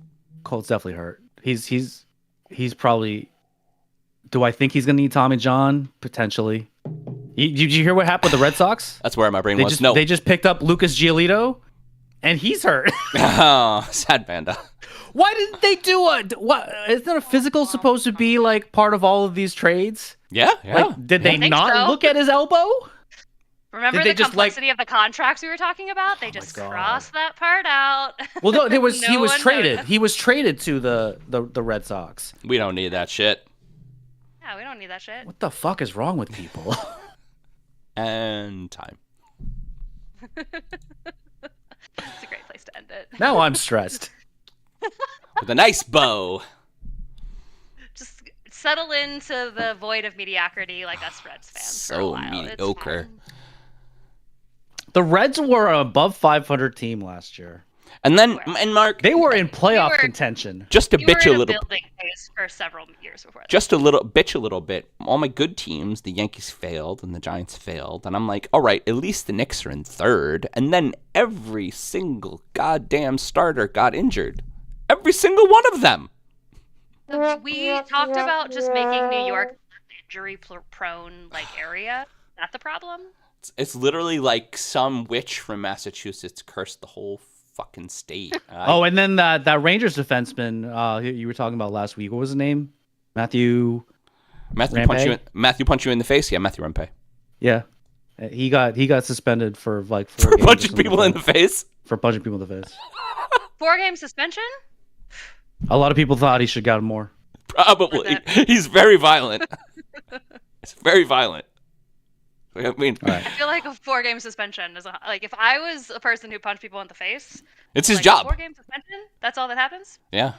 Cole's definitely hurt. He's probably. Do I think he's gonna need Tommy John? Potentially. Did you hear what happened with the Red Sox? That's where my brain was. They just picked up Lucas Giolito, and he's hurt. Oh, sad panda. Why didn't they do it? What isn't a physical supposed to be like part of all of these trades? Yeah. Like, did they not so. look at his elbow? Remember the complexity of the contracts we were talking about? They just crossed that part out. Well, no, he was traded. Noticed. He was traded to the Red Sox. We don't need that shit. Yeah, we don't need that shit. What the fuck is wrong with people? And time. It's a great place to end it. Now I'm stressed. With a nice bow. Just settle into the void of mediocrity like us Reds fans for a So while. mediocre. It's fine. The Reds were an above 500 team last year. And then, and Mark, They were in playoff contention. just to You bitch were a in little, building phase for several years before that. just a little bit. All my good teams, the Yankees failed and the Giants failed, and I'm like, all right, at least the Knicks are in third. And then every single goddamn starter got injured. Every single one of them. We talked about just making New York an injury-prone area. Is that the problem? It's literally like some witch from Massachusetts cursed the whole fucking state. And then that Rangers defenseman you were talking about last week. What was his name? Matthew punch you in the face. Yeah, Matthew Rempe. Yeah, he got suspended for like 4 For games punching people in the face. For punching people in the face. 4-game suspension? A lot of people thought he should have gotten more. Probably. He's very violent. He's very violent. I mean, I feel like a 4-game suspension is if I was a person who punched people in the face, it's his job. 4-game suspension? That's all that happens? Yeah.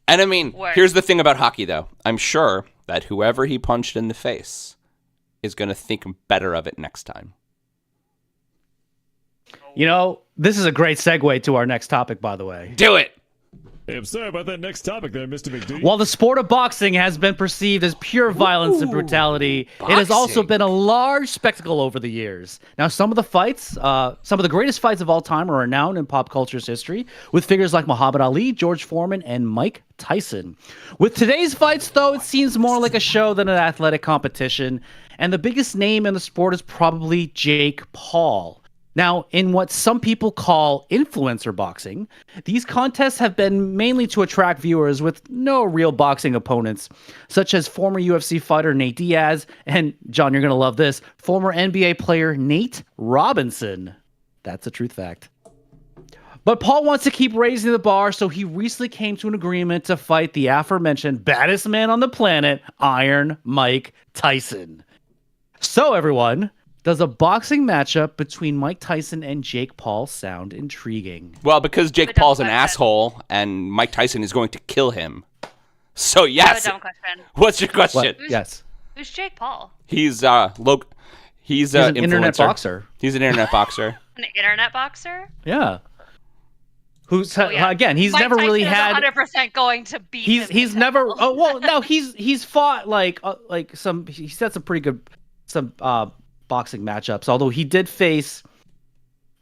And I mean, here's the thing about hockey, though. I'm sure that whoever he punched in the face is going to think better of it next time. You know, this is a great segue to our next topic, by the way. Do it. Hey, I'm sorry about that next topic there, Mr. McD. While the sport of boxing has been perceived as pure violence and brutality, it has also been a large spectacle over the years. Now, some of the greatest fights of all time are renowned in pop culture's history, with figures like Muhammad Ali, George Foreman, and Mike Tyson. With today's fights, though, it seems more like a show than an athletic competition, and the biggest name in the sport is probably Jake Paul. Now, in what some people call influencer boxing, these contests have been mainly to attract viewers with no real boxing opponents, such as former UFC fighter Nate Diaz and, John, you're going to love this, former NBA player Nate Robinson. That's a truth fact. But Paul wants to keep raising the bar, so he recently came to an agreement to fight the aforementioned baddest man on the planet, Iron Mike Tyson. So, everyone, does a boxing matchup between Mike Tyson and Jake Paul sound intriguing? Well, because Jake Paul's an asshole and Mike Tyson is going to kill him. So, yes. I have a dumb question. What's your question? Yes. Who's Jake Paul? He's He's an internet boxer. He's an internet boxer. An internet boxer? Yeah. Who's yeah. again? He's Mike never Tyson really is had. 100% going to beat. He's never. Oh well, no. He's fought like some. He's had some pretty good boxing matchups. Although he did face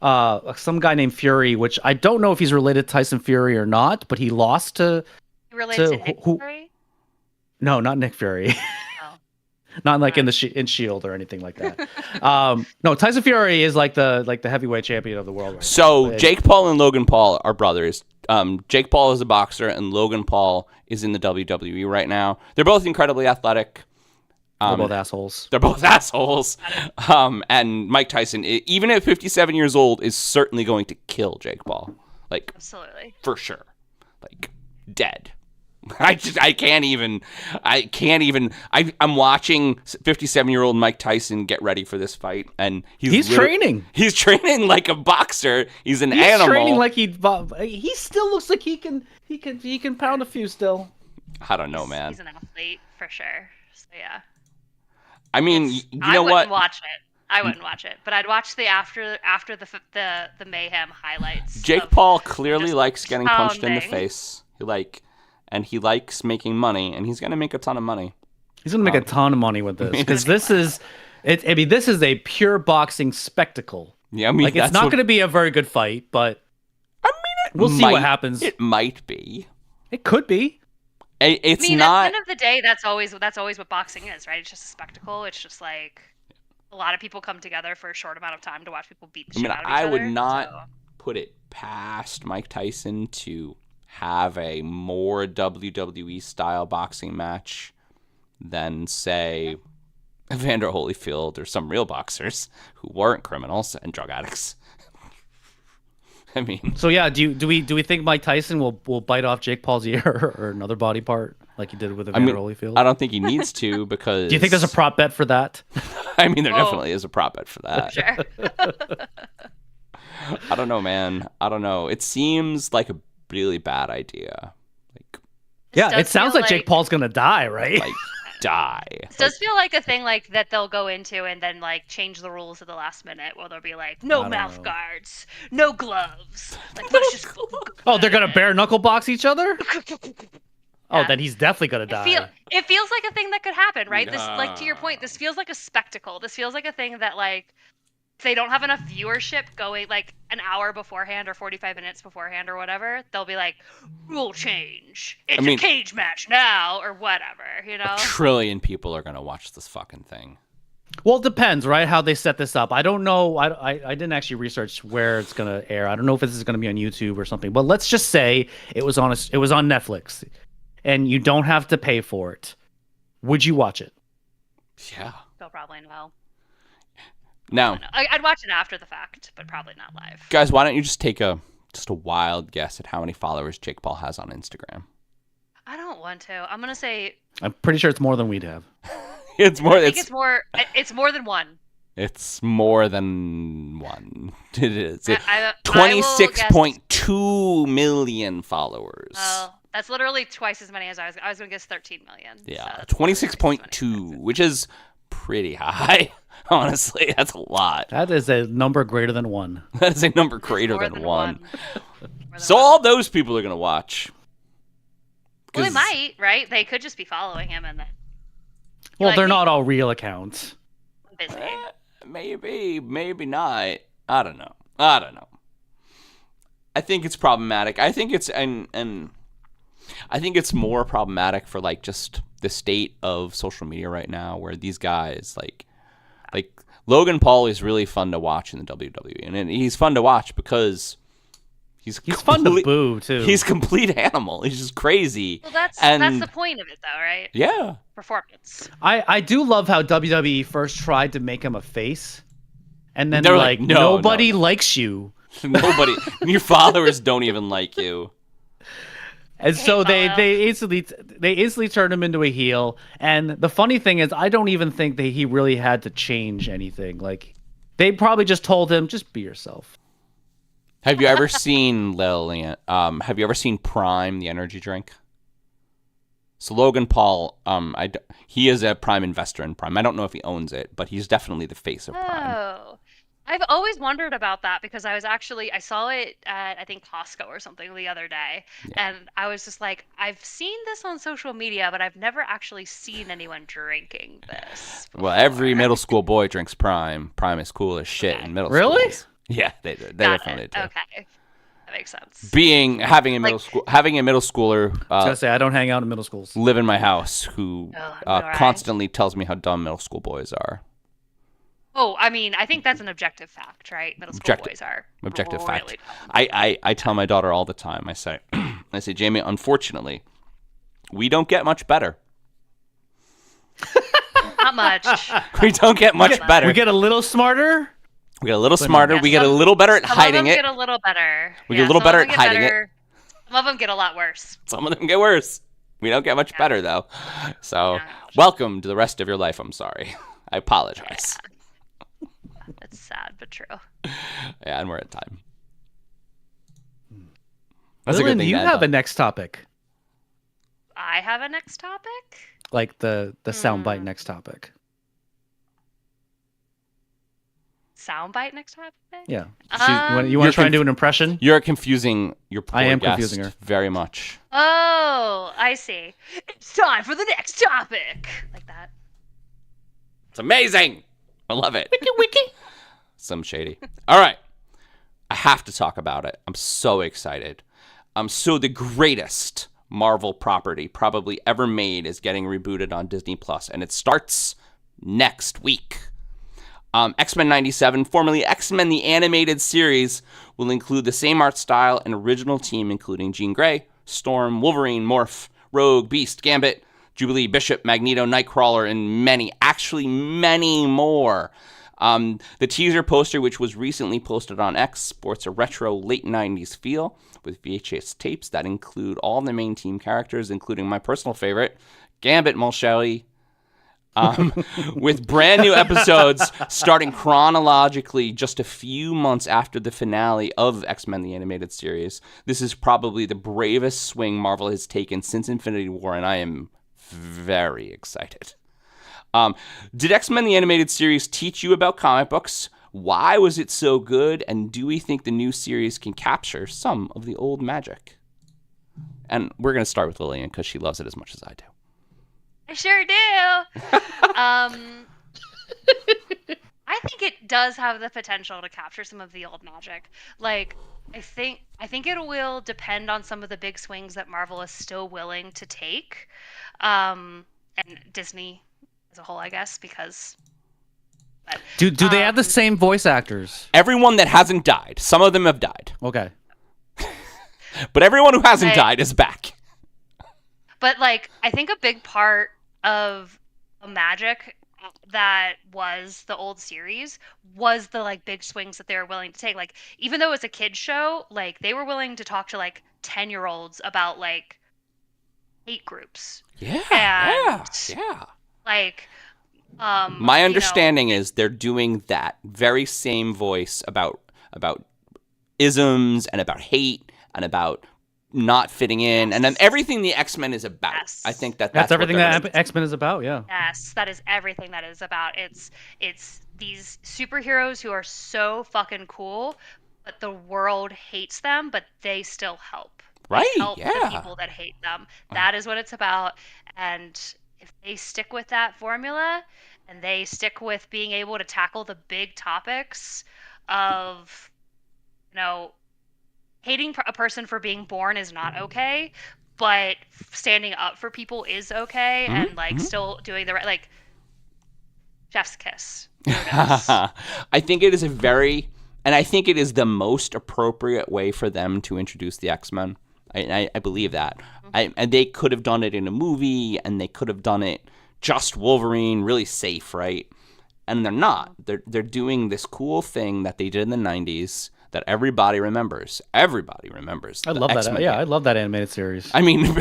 some guy named Fury, which I don't know if he's related to Tyson Fury or not. But he lost to. Related to Nick Fury? No, not Nick Fury. Not like in Shield or anything like that. No, Tyson Fury is like the heavyweight champion of the world right so now. Jake Paul and Logan Paul are brothers. Jake Paul is a boxer and Logan Paul is in the WWE right now. They're both incredibly athletic. They're both assholes. They're both assholes. And Mike Tyson, even at 57 years old, is certainly going to kill Jake Paul. Like, absolutely. For sure. Like, dead. I'm watching 57-year-old Mike Tyson get ready for this fight, and he's training. He's training like a boxer. He's an animal. He's training like he still looks like he can pound a few still. I don't know, man. He's an athlete for sure. So yeah. I mean, I wouldn't watch it. I wouldn't watch it, but I'd watch the after the mayhem highlights. Jake Paul clearly likes getting punched in the face. He likes making money, and he's going to make a ton of money. He's going to make a ton of money with this, because this is a pure boxing spectacle. Yeah, I mean, it's not going to be a very good fight, but we'll see what happens. It might be. It could be. It's not. At the end of the day, that's always what boxing is, right? It's just a spectacle. It's just like a lot of people come together for a short amount of time to watch people beat the shit out of each other. I would not put it past Mike Tyson to have a more WWE style boxing match than, say, Evander Holyfield or some real boxers who weren't criminals and drug addicts. I mean, so yeah, do we think Mike Tyson will bite off Jake Paul's ear or another body part like he did with Evander Holyfield? I don't think he needs to, because. Do you think there's a prop bet for that? I mean, there definitely is a prop bet for that. Sure. I don't know, man. I don't know. It seems like a really bad idea. It sounds like Jake Paul's gonna die, right? Die. It does feel like a thing like that they'll go into and then change the rules at the last minute, where they'll be like, no mouth guards, no gloves. Let's just go. They're gonna bare knuckle box each other? Oh, then he's definitely gonna die. It feels like a thing that could happen, right? This, to your point, this feels like a spectacle. This feels like a thing that if they don't have enough viewership going an hour beforehand or 45 minutes beforehand or whatever, they'll be like, rule change. It's a cage match now or whatever, A trillion people are going to watch this fucking thing. Well, it depends, right? How they set this up. I don't know. I didn't actually research where it's going to air. I don't know if this is going to be on YouTube or something. But let's just say it was on Netflix and you don't have to pay for it. Would you watch it? Yeah. They'll probably know. Now, I'd watch it after the fact, but probably not live. Guys, why don't you just take a wild guess at how many followers Jake Paul has on Instagram? I don't want to. I'm gonna say. I'm pretty sure it's more than we'd have. It's more. It's more. It's more than one. It's more than one. It is. 26.2 million followers. Oh, that's literally twice as many as I was gonna guess 13 million. Yeah, so 26.2, which is pretty high. Honestly, that's a lot. That is a number greater than one. That is a number greater than one. So all those people are going to watch. Well, they might, right? They could just be following him and then. Well, they're not all real accounts. Busy. Maybe not. I don't know. I think it's problematic. I think it's and I think it's more problematic for just the state of social media right now, where these guys Like Logan Paul is really fun to watch in the WWE, and he's fun to watch because he's fun to boo too. He's complete animal. He's just crazy. Well, that's the point of it, though, right? Yeah. Performance. I do love how WWE first tried to make him a face, and then They're like no, nobody likes you. Nobody. Your followers don't even like you. And so they instantly turned him into a heel. And the funny thing is, I don't even think that he really had to change anything. Like, they probably just told him, just be yourself. Have you ever seen Lillian? Have you ever seen Prime, the energy drink? So Logan Paul, he is a Prime investor in Prime. I don't know if he owns it, but he's definitely the face of Prime. Oh. I've always wondered about that because I saw it at, I think, Costco or something the other day. Yeah. And I was just like, I've seen this on social media, but I've never actually seen anyone drinking this before. Well, every middle school boy drinks Prime. Prime is cool as shit in middle school. Really? Yeah, they definitely do. Okay. That makes sense. Having a middle schooler I was gonna say, I don't hang out in middle schools. Live in my house who constantly tells me how dumb middle school boys are. Oh, I mean, I think that's an objective fact, right? Middle school boys are objective really fact. Dumb. I tell my daughter all the time. I say, Jamie, unfortunately, we don't get much better. Not much. We don't get much better. We get a little smarter. We get a little smarter. We get a little better at hiding it. Some of them get a little better. We get a little better at hiding it. Some of them get a lot worse. Some of them get worse. We don't get much better, though. So, welcome to the rest of your life. I'm sorry. I apologize. It's sad, but true. Yeah, and we're at time. That's Lillian, a good thing. You have a next topic. I have a next topic? Like the soundbite next topic. Soundbite next topic? Yeah. You want to try and do an impression? You're confusing your poor guest confusing her very much. Oh, I see. It's time for the next topic. Like that. It's amazing. I love it. Wiki. Some shady. All right. I have to talk about it. I'm so excited. So the greatest Marvel property probably ever made is getting rebooted on Disney Plus, and it starts next week. X-Men 97, formerly X-Men the Animated Series, will include the same art style and original team, including Jean Grey, Storm, Wolverine, Morph, Rogue, Beast, Gambit, Jubilee, Bishop, Magneto, Nightcrawler, and many more. The teaser poster, which was recently posted on X, sports a retro late 90s feel with VHS tapes that include all the main team characters, including my personal favorite, Gambit Mulshelly, with brand new episodes starting chronologically just a few months after the finale of X-Men the Animated Series. This is probably the bravest swing Marvel has taken since Infinity War, and I am very excited. Did X-Men the Animated Series teach you about comic books? Why was it so good? And do we think the new series can capture some of the old magic? And we're going to start with Lillian because she loves it as much as I do. I sure do. I think it does have the potential to capture some of the old magic. Like, I think it will depend on some of the big swings that Marvel is still willing to take, and Disney as a whole, I guess, because. But, do they have the same voice actors? Everyone that hasn't died. Some of them have died. Okay. But everyone who hasn't died is back. But like, I think a big part of the magic that was the old series was the like big swings that they were willing to take. Like, even though it's a kid's show, like they were willing to talk to like 10-year-olds about like hate groups. Yeah. Like, my understanding is they're doing that very same voice about isms and about hate and about not fitting in, and then everything the X-Men is about. Yes. I think that's everything that X-Men is about. Yeah. Yes, that is everything that is about. It's these superheroes who are so fucking cool, but the world hates them, but they still help. Right? They help the people that hate them. That is what it's about. And if they stick with that formula, and they stick with being able to tackle the big topics of, hating a person for being born is not okay, but standing up for people is okay, and like still doing the right, like Chef's kiss. Kudos. I think it is I think it is the most appropriate way for them to introduce the X-Men. I believe that. And they could have done it in a movie, and they could have done it just Wolverine, really safe, right? And they're not. They're doing this cool thing that they did in the 90s that everybody remembers. Everybody remembers. I love that. Yeah, I love that animated series. I mean,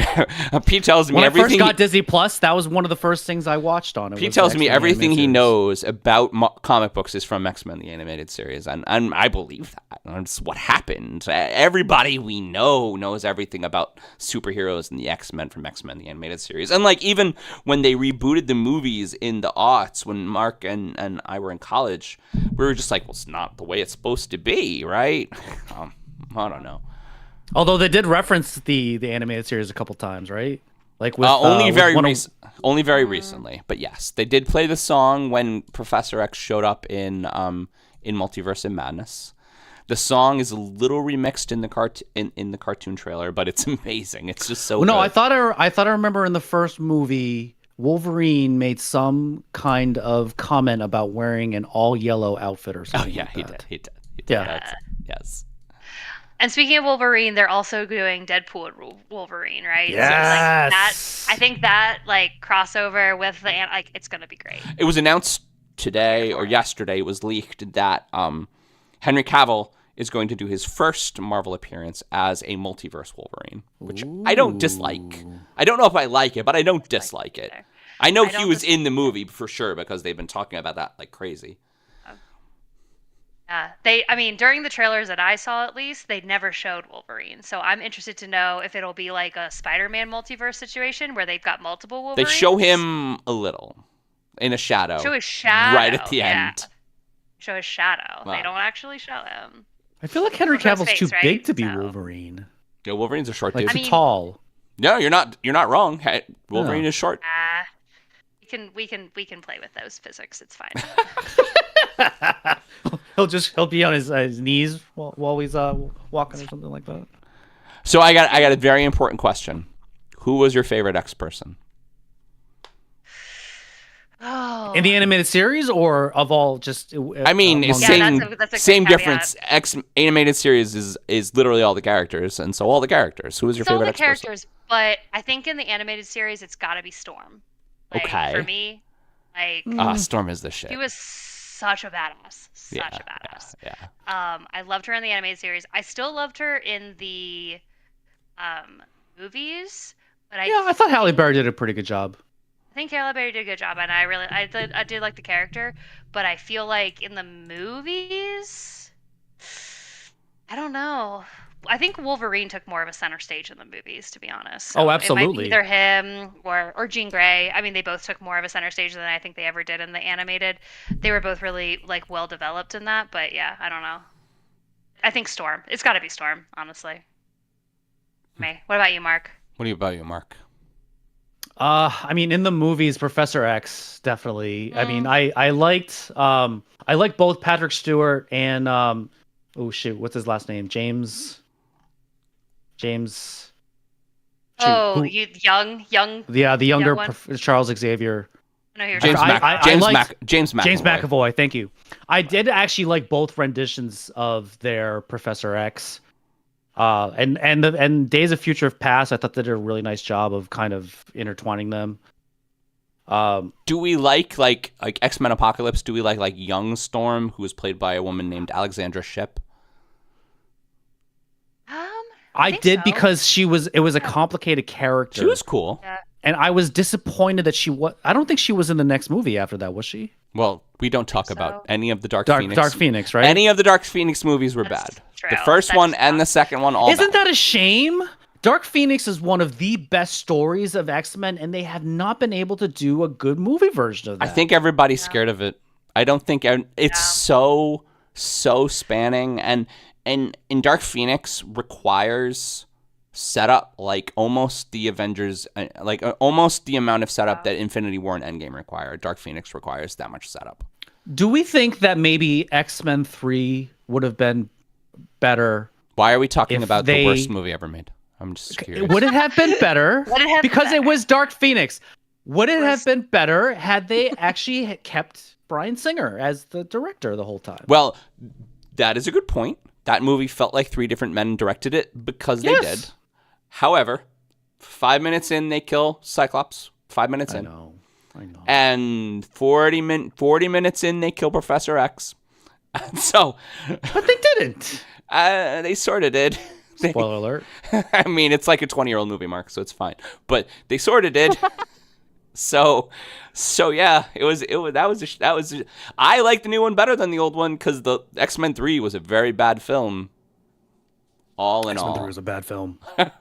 Pete tells me when everything. When I first got Disney Plus, that was one of the first things I watched on it. Pete tells me everything he knows about comic books is from X-Men, the animated series, and I believe that. That's what happened. Everybody we know knows everything about superheroes and the X-Men from X-Men, the animated series. And like even when they rebooted the movies in the aughts, when Mark and I were in college, we were just like, well, it's not the way it's supposed to be, right? I don't know. Although they did reference the animated series a couple times, right? Like with only very recently. But yes, they did play the song when Professor X showed up in Multiverse of Madness. The song is a little remixed in the cartoon trailer, but it's amazing. It's just so. Well, no, good. I thought I remember in the first movie, Wolverine made some kind of comment about wearing an all yellow outfit or something. Oh yeah, like he did. Yeah. Yes. And speaking of Wolverine, they're also doing Deadpool and Wolverine, right? Yes. So, I think that crossover with it's gonna be great. It was announced today or yesterday. It was leaked that Henry Cavill is going to do his first Marvel appearance as a multiverse Wolverine, which I don't dislike. I don't know if I like it, but I don't dislike it. I know he was in the movie for sure because they've been talking about that like crazy. Yeah, during the trailers that I saw, at least, they never showed Wolverine. So I'm interested to know if it'll be like a Spider-Man multiverse situation where they've got multiple Wolverines. They show him a little in a shadow. Show his shadow right at the end. Show his shadow. Wow. They don't actually show him. I feel like Henry Cavill's too right? big to be Wolverine. Yeah, Wolverine's a short like dude. too tall. No, you're not wrong. Hey, Wolverine is short. We can play with those physics. It's fine. he'll be on his knees while he's walking or something like that. So I got a very important question. Who was your favorite X person? Oh. In the animated series or of all just same difference. X animated series is literally all the characters, and so all the characters. Who was your favorite X person? All the characters, but I think in the animated series it's got to be Storm. Okay. For me, Storm is the shit. She was such a badass. Yeah. I loved her in the animated series. I still loved her in the movies, but I thought Halle Berry did a pretty good job. I think Halle Berry did a good job, and I did like the character, but I feel like in the movies, I don't know. I think Wolverine took more of a center stage in the movies, to be honest. So absolutely. It might be either him or Jean Grey. They both took more of a center stage than I think they ever did in the animated. They were both really well developed in that, but yeah, I don't know. I think Storm. It's got to be Storm, honestly. Me. What about you, Mark? What about you, Mark? In the movies, Professor X definitely. I liked both Patrick Stewart and what's his last name? James. Young. Yeah, the younger Charles Xavier. James McAvoy. James McAvoy. Thank you. I did actually like both renditions of their Professor X. And Days of Future Past, I thought they did a really nice job of kind of intertwining them. Do we like X-Men Apocalypse? Do we like young Storm, who was played by a woman named Alexandra Shipp? I did because it was a complicated character. She was cool. Yeah. And I was disappointed that I don't think she was in the next movie after that, was she? Well, we don't talk about any of the Dark Phoenix, right? Any of the Dark Phoenix movies were bad. True. The first one and the second one all Isn't bad. that a shame? Dark Phoenix is one of the best stories of X-Men, and they have not been able to do a good movie version of that. I think everybody's scared of it. I don't think it's so spanning, and in Dark Phoenix requires setup like almost the Avengers, almost the amount of setup that Infinity War and Endgame require. Dark Phoenix requires that much setup. Do we think that maybe X-Men 3 would have been better? Why are we talking about the worst movie ever made? I'm just curious. Would it have been better? Because it was Dark Phoenix. Would it have been better had they actually kept Bryan Singer as the director the whole time. Well, that is a good point. That movie felt like 3 different men directed it because they did. However, 5 minutes in, they kill Cyclops. 5 minutes in. I know. And 40 minutes in, they kill Professor X. So, but they didn't. They sort of did. Spoiler alert. I mean, it's like a 20-year-old movie, Mark, so it's fine. But they sort of did. So yeah, that was. I like the new one better than the old one because the X-Men 3 was a very bad film. All in all, X-Men 3 was a bad film. I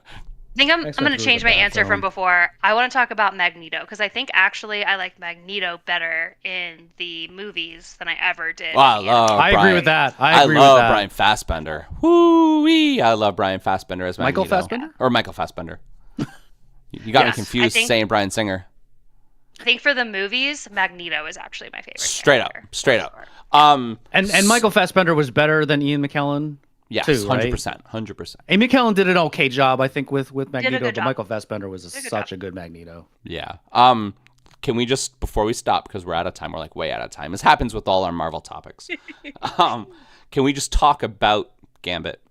think I'm going to change my answer from before. I want to talk about Magneto because I think actually I like Magneto better in the movies than I ever did. Wow, I agree with that. I love Brian Fassbender. Woo-wee! I love Brian Fassbender as Magneto. Michael Fassbender? Or Michael Fassbender. You got me confused saying Bryan Singer. I think for the movies, Magneto is actually my favorite. Straight up. And Michael Fassbender was better than Ian McKellen. Yes, too, 100%. Amy McKellen did an okay job, I think, with Magneto, but job. Michael Fassbender was such a good Magneto. Yeah. Can we just, before we stop, because we're out of time, we're like way out of time. This happens with all our Marvel topics. Can we just talk about Gambit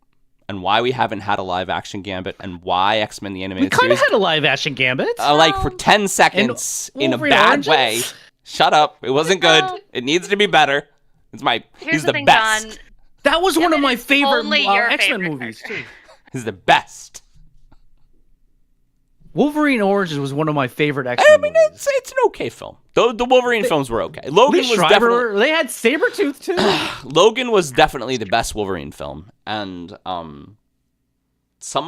and why we haven't had a live action Gambit and why X-Men the Animated We kind of Series? had a live action Gambit. Like for 10 seconds in a bad way. Shut up. It wasn't good. It needs to be better. He's the best. John. That was one of my favorite X-Men favorite movies, too. He's the best. Wolverine Origins was one of my favorite X-Men movies. It's an okay film. The Wolverine films were okay. Logan was definitely... They had Sabretooth, too. Logan was definitely the best Wolverine film. And some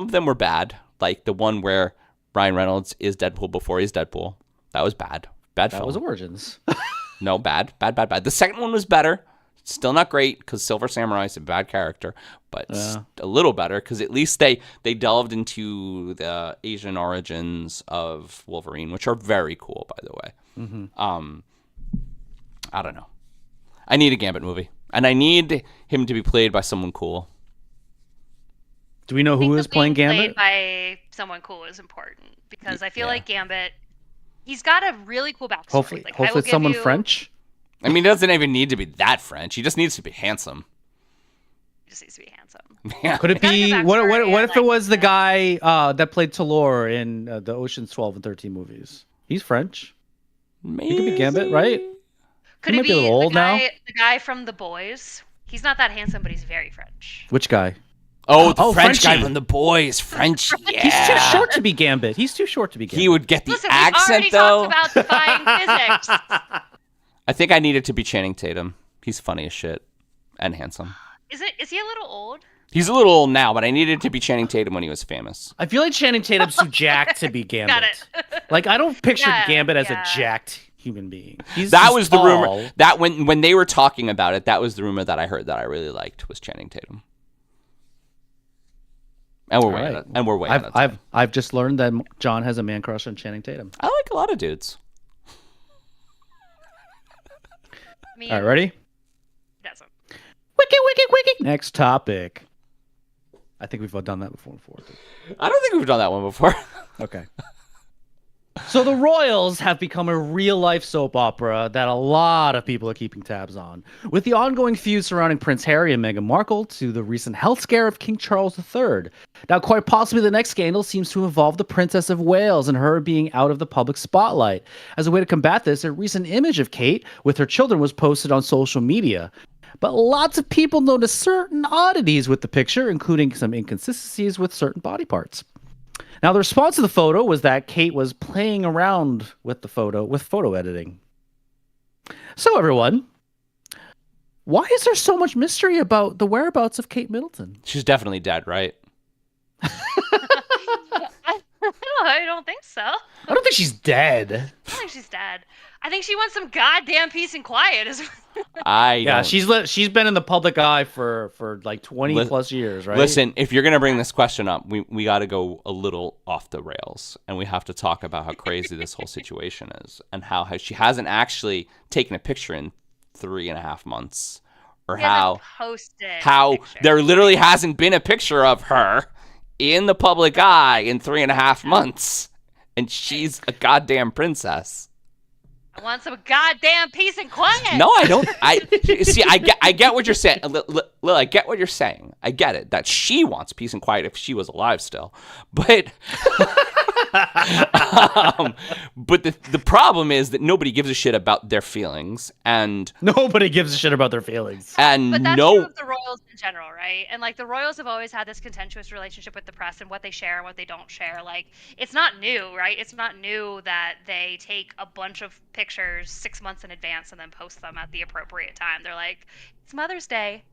of them were bad. Like the one where Ryan Reynolds is Deadpool before he's Deadpool. That was bad. Bad film. That was Origins. No, bad. The second one was better. Still not great because Silver Samurai is a bad character, but a little better because at least they delved into the Asian origins of Wolverine, which are very cool, by the way. Mm-hmm. I don't know. I need a Gambit movie, and I need him to be played by someone cool. Do we know who is playing Gambit? Played by someone cool is important because I feel like Gambit, he's got a really cool backstory. Hopefully someone French. I mean, he doesn't even need to be that French. He just needs to be handsome. He just needs to be handsome. Yeah. Could it be what if it was the guy that played Talor in the Ocean's 12 and 13 movies? He's French. Maybe. He could be Gambit, right? Could he it might be a little old now. The guy from The Boys? He's not that handsome, but he's very French. Which guy? Oh, the French Frenchie. guy from The Boys. French, yeah. He's too short to be Gambit. He would get the accent, we already though. talked about defying physics. I think I needed to be Channing Tatum. He's funny as shit and handsome. Is he a little old? He's a little old now, but I needed to be Channing Tatum when he was famous. I feel like Channing Tatum's too jacked to be Gambit. Got it. Like, I don't picture Gambit as a jacked human being. That was the rumor. That when they were talking about it, that was the rumor that I heard that I really liked was Channing Tatum. And we're way out of time. I've just learned that John has a man crush on Channing Tatum. I like a lot of dudes. I mean, all right, ready? Doesn't. Wiki. Next topic. I think we've done that before. I don't think we've done that one before. Okay. So the Royals have become a real-life soap opera that a lot of people are keeping tabs on, with the ongoing feud surrounding Prince Harry and Meghan Markle to the recent health scare of King Charles III. Now, quite possibly the next scandal seems to involve the Princess of Wales and her being out of the public spotlight. As a way to combat this, a recent image of Kate with her children was posted on social media. But lots of people noticed certain oddities with the picture, including some inconsistencies with certain body parts. Now, the response to the photo was that Kate was playing around with the photo with photo editing. So, everyone, why is there so much mystery about the whereabouts of Kate Middleton? She's definitely dead, right? I don't think so. I don't think she's dead. I don't think she's dead. I think she wants some goddamn peace and quiet. She's been in the public eye for like 20 plus years, right? Listen, if you're gonna bring this question up, we got to go a little off the rails, and we have to talk about how crazy this whole situation is, and how she hasn't actually taken a picture in 3.5 months, or how there literally hasn't been a picture of her in the public eye in 3.5 months, and she's a goddamn princess. I want some goddamn peace and quiet. No, I don't. See. I get what you're saying. Lil, I get what you're saying. I get it that she wants peace and quiet if she was alive still, but. But the problem is that nobody gives a shit about their feelings, and nobody gives a shit about their feelings. And but that's true of the Royals in general, right? And like the Royals have always had this contentious relationship with the press and what they share and what they don't share. Like it's not new, right? It's not new that they take a bunch of pictures 6 months in advance and then post them at the appropriate time. They're like, it's Mother's Day.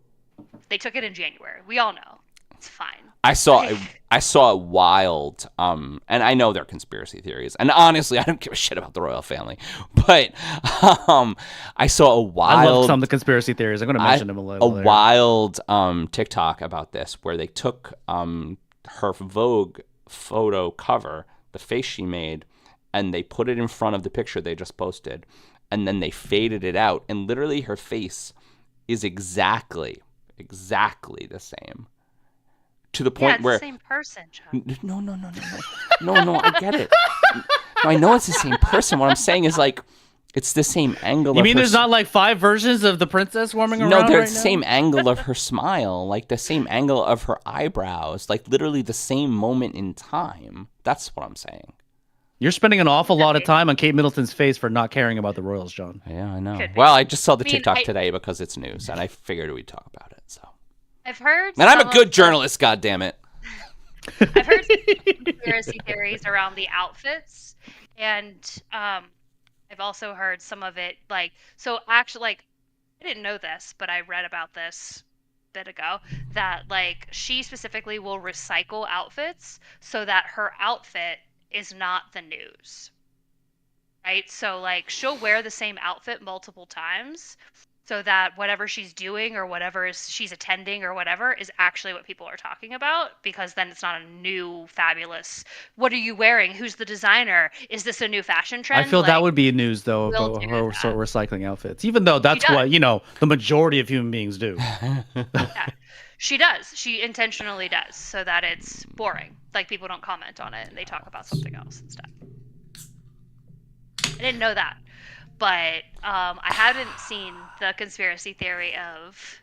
They took it in January. We all know. It's fine. I saw a wild, and I know they're conspiracy theories, and honestly, I don't give a shit about the royal family, but I saw a wild. I love some of the conspiracy theories. I'm going to mention them a little. Wild TikTok about this, where they took her Vogue photo cover, the face she made, and they put it in front of the picture they just posted, and then they faded it out, and literally her face is exactly the same. To the point where the same person, Chuck. No, I get it. No, I know it's the same person. What I'm saying is like it's the same angle. You mean there's not like 5 versions of the princess warming around? No, they're right the same angle of her smile, like the same angle of her eyebrows, like literally the same moment in time. That's what I'm saying. You're spending an awful lot of time on Kate Middleton's face for not caring about the Royals, John. Yeah, I know. Well, I just saw the TikTok today because it's news, and I figured we'd talk about it. So I've heard. And I'm a good journalist, goddammit. I've heard some conspiracy theories around the outfits, and I've also heard some of it like so. Actually, like I didn't know this, but I read about this a bit ago that like she specifically will recycle outfits so that her outfit is not the news. Right? So like she'll wear the same outfit multiple times so that whatever she's doing or whatever she's attending or whatever is actually what people are talking about, because then it's not a new fabulous, what are you wearing? Who's the designer? Is this a new fashion trend? I feel that would be news though about her sort of recycling outfits, even though that's what, the majority of human beings do. Yeah. She does. She intentionally does so that it's boring. Like people don't comment on it and they talk about something else instead. I didn't know that. But I hadn't seen the conspiracy theory of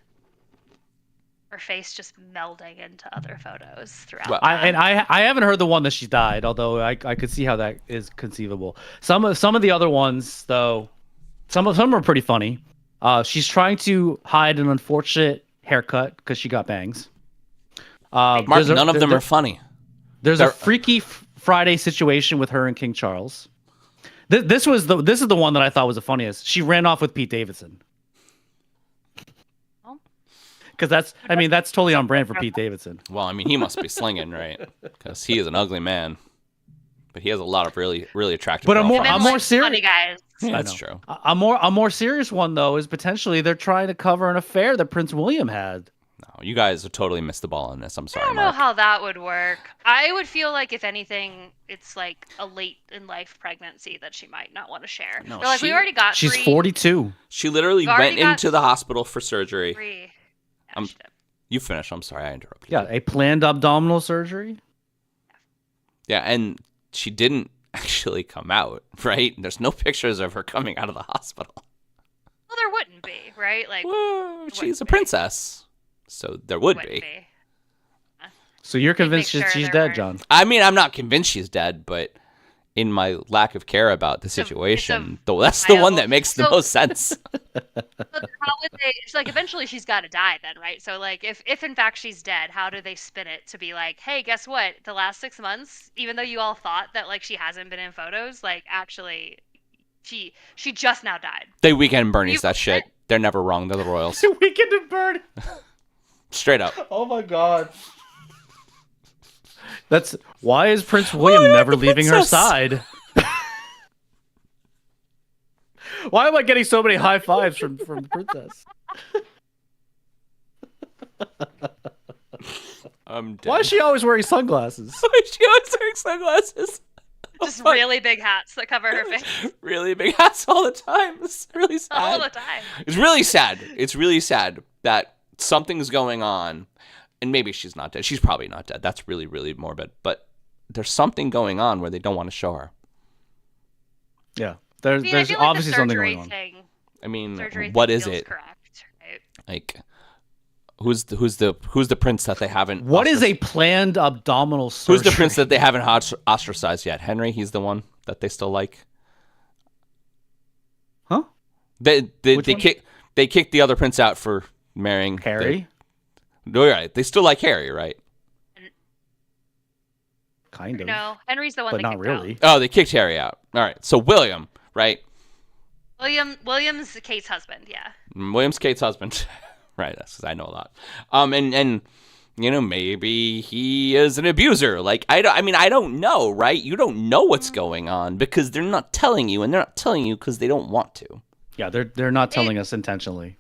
her face just melding into other photos throughout. Well, I haven't heard the one that she died, although I could see how that is conceivable. Some of the other ones, though, some of them are pretty funny. She's trying to hide an unfortunate haircut because she got bangs. Mark, none of them are funny. There's a Freaky Friday situation with her and King Charles. This is the one that I thought was the funniest. She ran off with Pete Davidson. Because that's totally on brand for Pete Davidson. Well, I mean, he must be slinging, right? Because he is an ugly man, but he has a lot of really, really attractive. But a more serious funny guys. Yeah, that's true. A more serious one though is potentially they're trying to cover an affair that Prince William had. No, you guys have totally missed the ball on this. I'm sorry, I don't know how that would work. I would feel like if anything, it's like a late in life pregnancy that she might not want to share. No, like we already got. She's 42. She literally went into the hospital for surgery. Yeah, you finish. I'm sorry, I interrupted. Yeah, a planned abdominal surgery. Yeah, and she didn't actually come out, right? There's no pictures of her coming out of the hospital. Well, there wouldn't be, right? Like, well, she's a princess, so there would be. So you're convinced she's dead, John? I mean, I'm not convinced she's dead, but in my lack of care about the situation, that's the one that makes the most sense. How would they? Like, eventually she's got to die, then, right? So, like, if in fact she's dead, how do they spin it to be like, hey, guess what? The last 6 months, even though you all thought that like she hasn't been in photos, like actually, she just now died. They Weekend Bernie's that shit. They're never wrong. They're the Royals. Weekend at Bernie. Straight up. Oh my god. That's why is Prince William never leaving her side? Why am I getting so many high fives from the princess? I'm dead. Why is she always wearing sunglasses? Why is she always wearing sunglasses? Just really big hats that cover her face. Really big hats all the time. It's really sad. All the time. It's really sad. It's really sad that something's going on. And maybe she's not dead. She's probably not dead. That's really, really morbid. But there's something going on where they don't want to show her. Yeah. There's I feel like obviously the something surgery going on. thing, I mean, surgery what thing is feels it? correct, right? Like, who's the prince that they haven't? What is a planned abdominal surgery? Who's the prince that they haven't ostracized yet? Henry. He's the one that they still like. Huh? They kicked the other prince out for marrying Harry? No, right. They still like Harry, right? Kind of. No, Henry's the one But that not kicked really. Oh, they kicked Harry out. All right. So William, right? William's Kate's husband, yeah. William's Kate's husband. Right, that's because I know a lot. And maybe he is an abuser. Like, I don't know, right? You don't know what's going on because they're not telling you, and they're not telling you because they don't want to. Yeah, they're not telling us intentionally.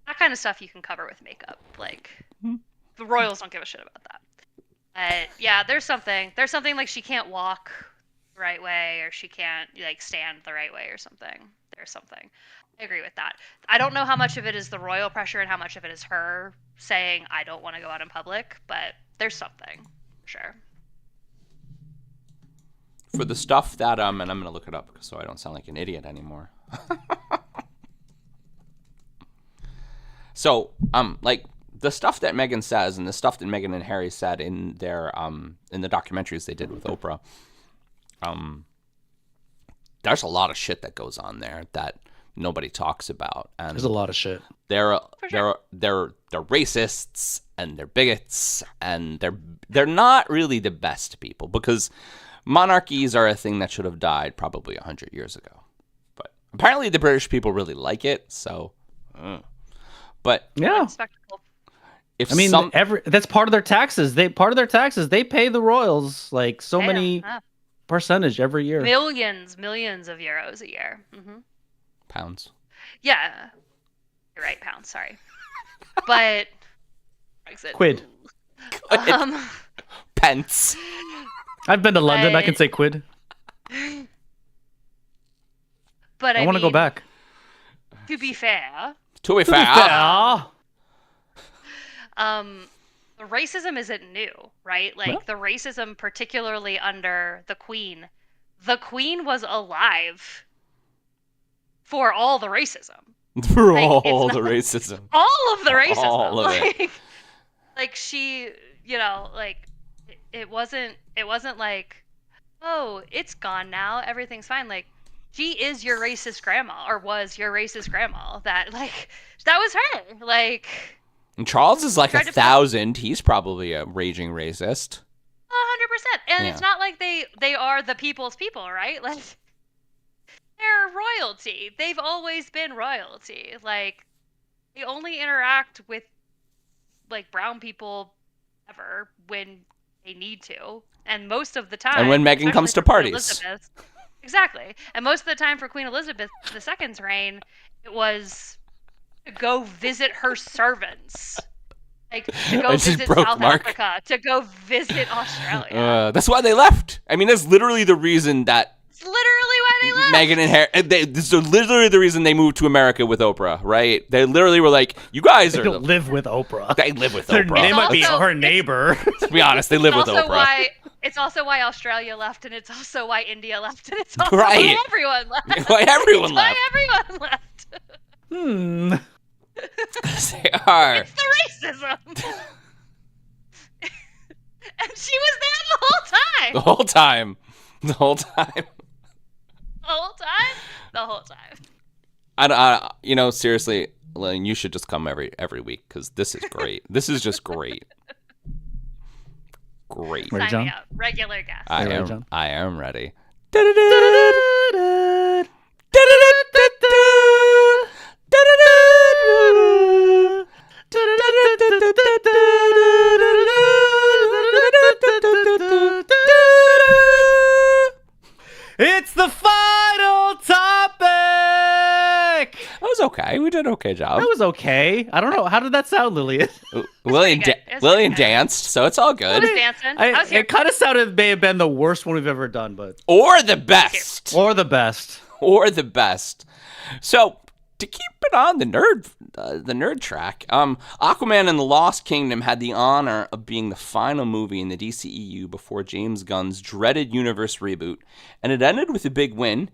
That kind of stuff you can cover with makeup. Like, the royals don't give a shit about that. But yeah, there's something like she can't walk the right way, or she can't like stand the right way, or something. There's something. I agree with that. I don't know how much of it is the royal pressure and how much of it is her saying I don't want to go out in public, but there's something for sure. For the stuff that and I'm gonna look it up so I don't sound like an idiot anymore. So like the stuff that Meghan says and the stuff that Meghan and Harry said in their in the documentaries they did with Oprah, there's a lot of shit that goes on there that nobody talks about. And There's a lot of shit. they're racists and they're bigots and they're not really the best people because monarchies are a thing that should have died probably 100 years ago. But apparently the British people really like it, so but Yeah. Spectacle. if I mean, some that's part of their taxes. They pay the royals like so Yeah, many yeah. percentage every year. Millions of euros a year. pounds. Yeah, you're right, pounds. Sorry, but Brexit. Quid. Pence. I've been to London. I can say quid. But I want to go back. To be fair, To be fair. the racism isn't new, right? Like No. the racism, particularly under the Queen. The Queen was alive for all the racism. For Like, all it's the not- racism. All of the racism. All of it. Like she, like it wasn't like, oh, it's gone now, everything's fine. Like she is your racist grandma, or was your racist grandma. That was her. Like And Charles is like Tried to 1,000. He's probably a raging racist. 100%. And Yeah. it's not like they are the people's people, right? Like they're royalty. They've always been royalty. Like they only interact with like brown people ever when they need to, and most of the time. And when Meghan comes to especially for Queen parties. Elizabeth- Exactly. And most of the time for Queen Elizabeth II's reign, it was to go visit her servants. Like to go I just visit broke South Mark. Africa, to go visit Australia. That's why they left. I mean, that's literally the reason that It's literally why they left. Meghan and Harry. This is literally the reason they moved to America with Oprah, right? They literally were like, "You guys They are." don't live with Oprah. They live with They Oprah. might be Also- her neighbor. Let's be honest, they live It's with also Oprah. it's also why Australia left, and it's also why India left, and it's also Right. why everyone left. Why everyone It's left. Why everyone left. They are. It's the racism. And she was there the whole time. The whole time. The whole time. The whole time. The whole time. I seriously, Lillian, you should just come every week because this is great. This is just great. Great. Ready, Sign John? me up. Regular guest. I ready, am. John? I am ready. It's the final topic. That was okay. We did an okay job. That was okay. I don't know. How did that sound, Lillian? Lillian, pretty good. It was Lillian pretty good. danced, so it's all I good. was dancing. I was here. It kind of sounded may have been the worst one we've ever done, but Or the best. or the best. Or the best. So, to keep it on the nerd track, Aquaman and the Lost Kingdom had the honor of being the final movie in the DCEU before James Gunn's dreaded universe reboot, and it ended with a big win.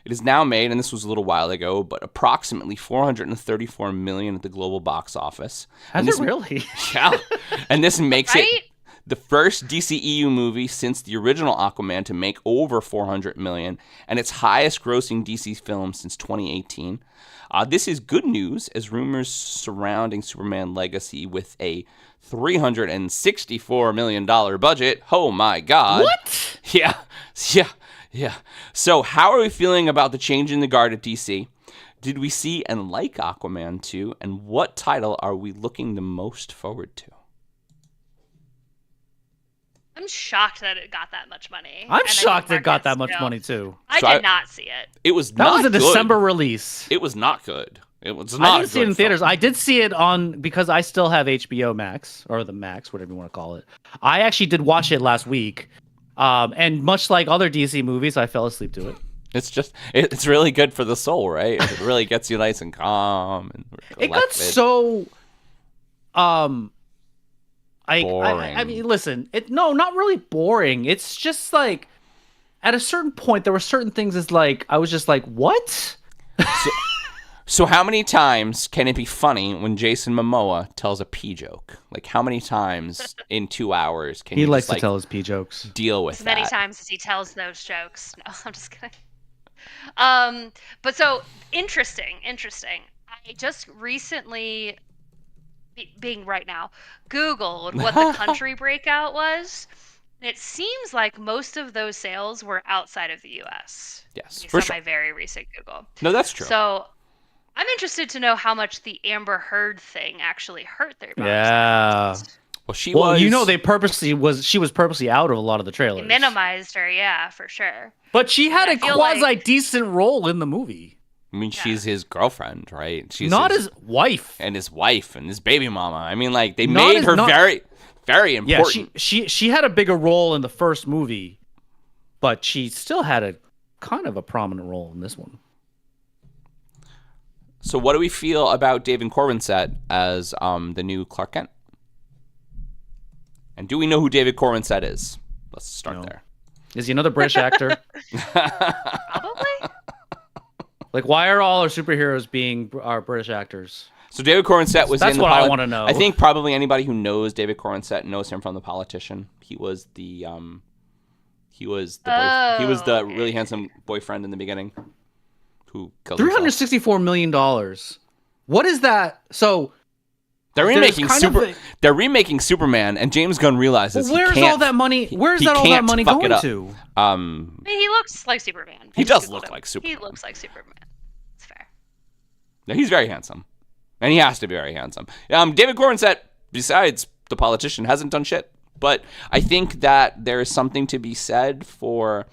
It is now made, and this was a little while ago, but approximately $434 million at the global box office. Has it really? Yeah, and this makes Right? it the first DCEU movie since the original Aquaman to make over $400 million, and its highest-grossing DC film since 2018. This is good news, as rumors surrounding Superman Legacy with a $364 million budget. Oh my God. What? Yeah. So how are we feeling about the change in the guard at DC? Did we see and like Aquaman 2? And what title are we looking the most forward to? I'm shocked that it got that much money. I'm And I shocked think it got that Marcus, much money too. I So did not see it. It was That not was a good. December release. It was not good. It was I not. didn't see it in theaters. I did see it on because I still have HBO Max or the Max, whatever you want to call it. I actually did watch it last week, and much like other DC movies, I fell asleep to it. It's really good for the soul, right? It really gets you nice and calm and It got collected. so, Boring. I mean, listen, not really boring. It's just like at a certain point, there were certain things. It's like I was just like, what? So how many times can it be funny when Jason Momoa tells a pee joke? Like how many times in 2 hours can He you likes just, to tell his pee jokes. deal with As many that? times as he tells those jokes. No, I'm just kidding. But so interesting. I just recently, being right now, Googled what the country breakout was. And it seems like most of those sales were outside of the U.S. Yes, based for on sure. my very recent Google. No, that's true. So I'm interested to know how much the Amber Heard thing actually hurt their box Yeah. office. Well, she Well, was. you know, she was purposely out of a lot of the It trailers. minimized her, yeah, for sure. But she had I a feel quasi like- decent role in the movie. I mean, she's his girlfriend, right? She's Not his wife. and his wife and his baby mama. I mean, like they Not made as- her not- very, very Yeah, important. she had a bigger role in the first movie, but she still had a kind of a prominent role in this one. So, what do we feel about David Corenswet as the new Clark Kent? And do we know who David Corenswet is? Let's start No. there. Is he another British actor? Probably. Like, why are all our superheroes being our British actors? So David Corenswet was That's in the what I wanna know. I think probably anybody who knows David Corenswet knows him from The Politician. He was the really handsome boyfriend in the beginning who killed himself. $364 million. What is that? So They're there's remaking kind of a- They're remaking Superman, and James Gunn realizes where's he can't, all that money? Where's he that all that can't money fuck it going up. to? I mean, he looks like Superman. He I just does Googled look him. like Superman. He looks like Superman. It's fair. No, he's very handsome, and he has to be very handsome. David Corenswet, besides The Politician, hasn't done shit. But I think that there is something to be said for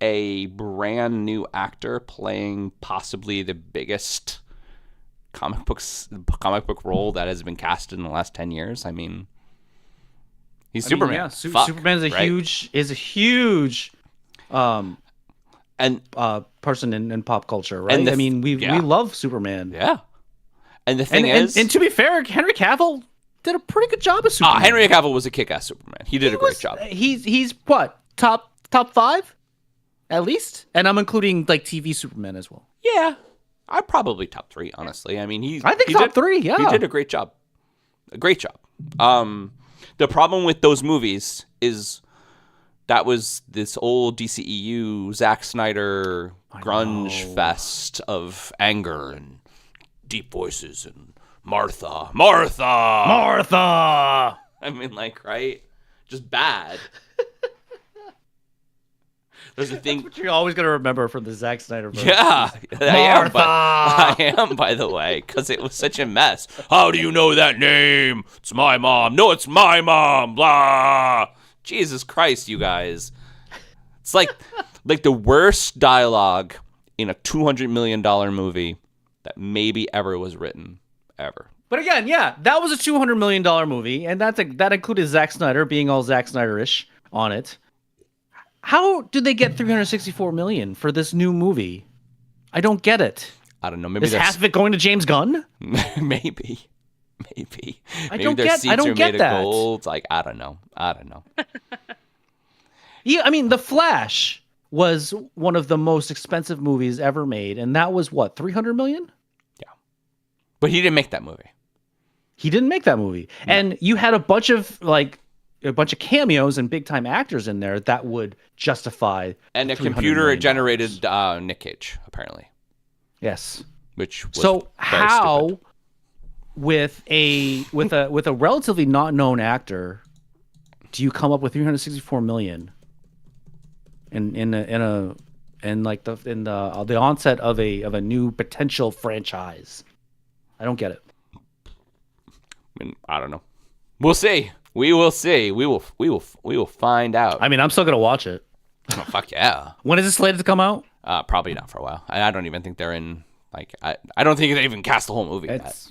a brand new actor playing possibly the biggest comic book role that has been casted in the last 10 years. I mean, he's Superman. Yeah, Fuck, Superman's a right? huge and person in pop culture, right? And I mean, we yeah. love Superman. yeah. And the thing is, and to be fair, Henry Cavill did a pretty good job as Superman. Henry Cavill was a kick-ass Superman. He did a great job. He's what, top 5 at least, and I'm including like TV Superman as well. Yeah, I'm probably top 3, honestly. I mean, I think top 3. Yeah, he did a great job. A great job. The problem with those movies is that was this old DCEU Zack Snyder grunge fest of anger and deep voices and Martha. I mean, like, right? Just bad. There's a thing. That's what you're always gonna remember from the Zack Snyder version. Yeah, Martha. I am, by the way, because it was such a mess. How do you know that name? It's my mom. No, it's my mom. Blah. Jesus Christ, you guys. It's like the worst dialogue in a $200 million movie that maybe ever was written, ever. But again, yeah, that was a $200 million movie, and that included Zack Snyder being all Zack Snyder-ish on it. How did they get $364 million for this new movie? I don't get it. I don't know. Maybe Is half of it going to James Gunn? maybe. I Maybe don't their get seats are that. made of gold. Like, I don't know. Yeah, I mean, The Flash was one of the most expensive movies ever made, and that was what, $300 million? Yeah, but he didn't make that movie. He didn't make that movie, and you had a bunch of cameos and big time actors in there that would justify. And the a $300 computer million. generated Nick Cage, apparently. Yes. Which was so very how stupid. with a relatively not known actor do you come up with $364 million in the onset of a new potential franchise? I don't get it. I mean, I don't know. We'll see. We will see. We will find out. I mean, I'm still gonna watch it. Oh, fuck yeah. When is it slated to come out? Probably not for a while. I don't even think they're in. Like, I don't think they even cast the whole movie yet.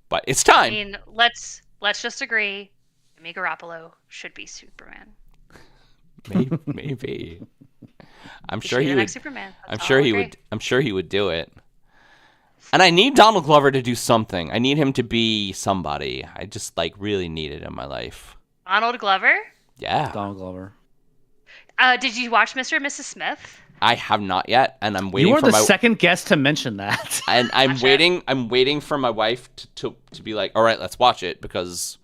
But it's time. I mean, let's just agree. Jimmy Garoppolo should be Superman. Maybe. I'm He sure should be he the would. next Superman. I'm That's sure all he agree. would. I'm sure he would do it. And I need Donald Glover to do something. I need him to be somebody. I just really need it in my life. Donald Glover? Yeah. Donald Glover. Did you watch Mr. and Mrs. Smith? I have not yet, and I'm waiting You are for the my second guest to mention that. and I'm Watch waiting. I'm waiting for my wife to be like, all right, let's watch it because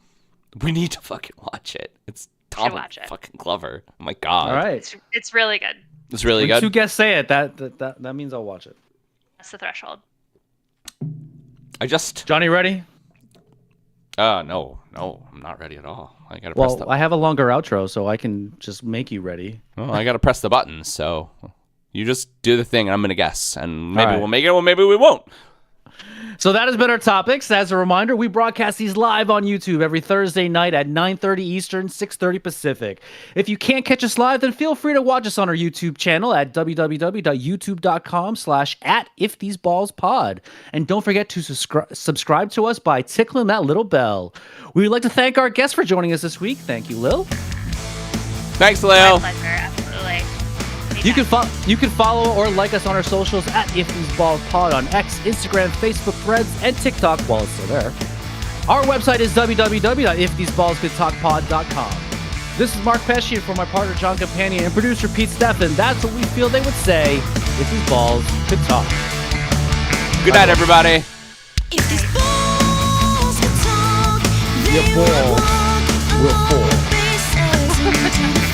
we need to fucking watch it. It's Donald watch it. fucking Glover. Oh my god. All right. It's really good. It's really When good. two guests say it, that means I'll watch it. That's the threshold. I just Johnny, ready? no, I'm not ready at all. I gotta press Well, I have a longer outro, so I can just make you ready. I gotta press the button. So you just do the thing, and I'm gonna guess, and maybe All right. we'll make it, or maybe we won't. So that has been our topics. As a reminder, we broadcast these live on YouTube every Thursday night at 9:30 Eastern, 6:30 Pacific. If you can't catch us live, then feel free to watch us on our YouTube channel at www.youtube.com/@iftheseballspod. And don't forget to subscribe to us by tickling that little bell. We would like to thank our guests for joining us this week. Thank you, Lil. Thanks, My Leo. pleasure, absolutely. You can follow or like us on our socials at IfTheseBallsPod on X, Instagram, Facebook, Threads, and TikTok while it's still there. Our website is www.iftheseballscouldstalkpod.com. This is Mark Pesci for my partner John Campania and producer Pete Steffen. That's what we feel they would say if these balls could talk. Good night, everybody. If these balls could talk, they Your balls would walk will along fall. the bases into the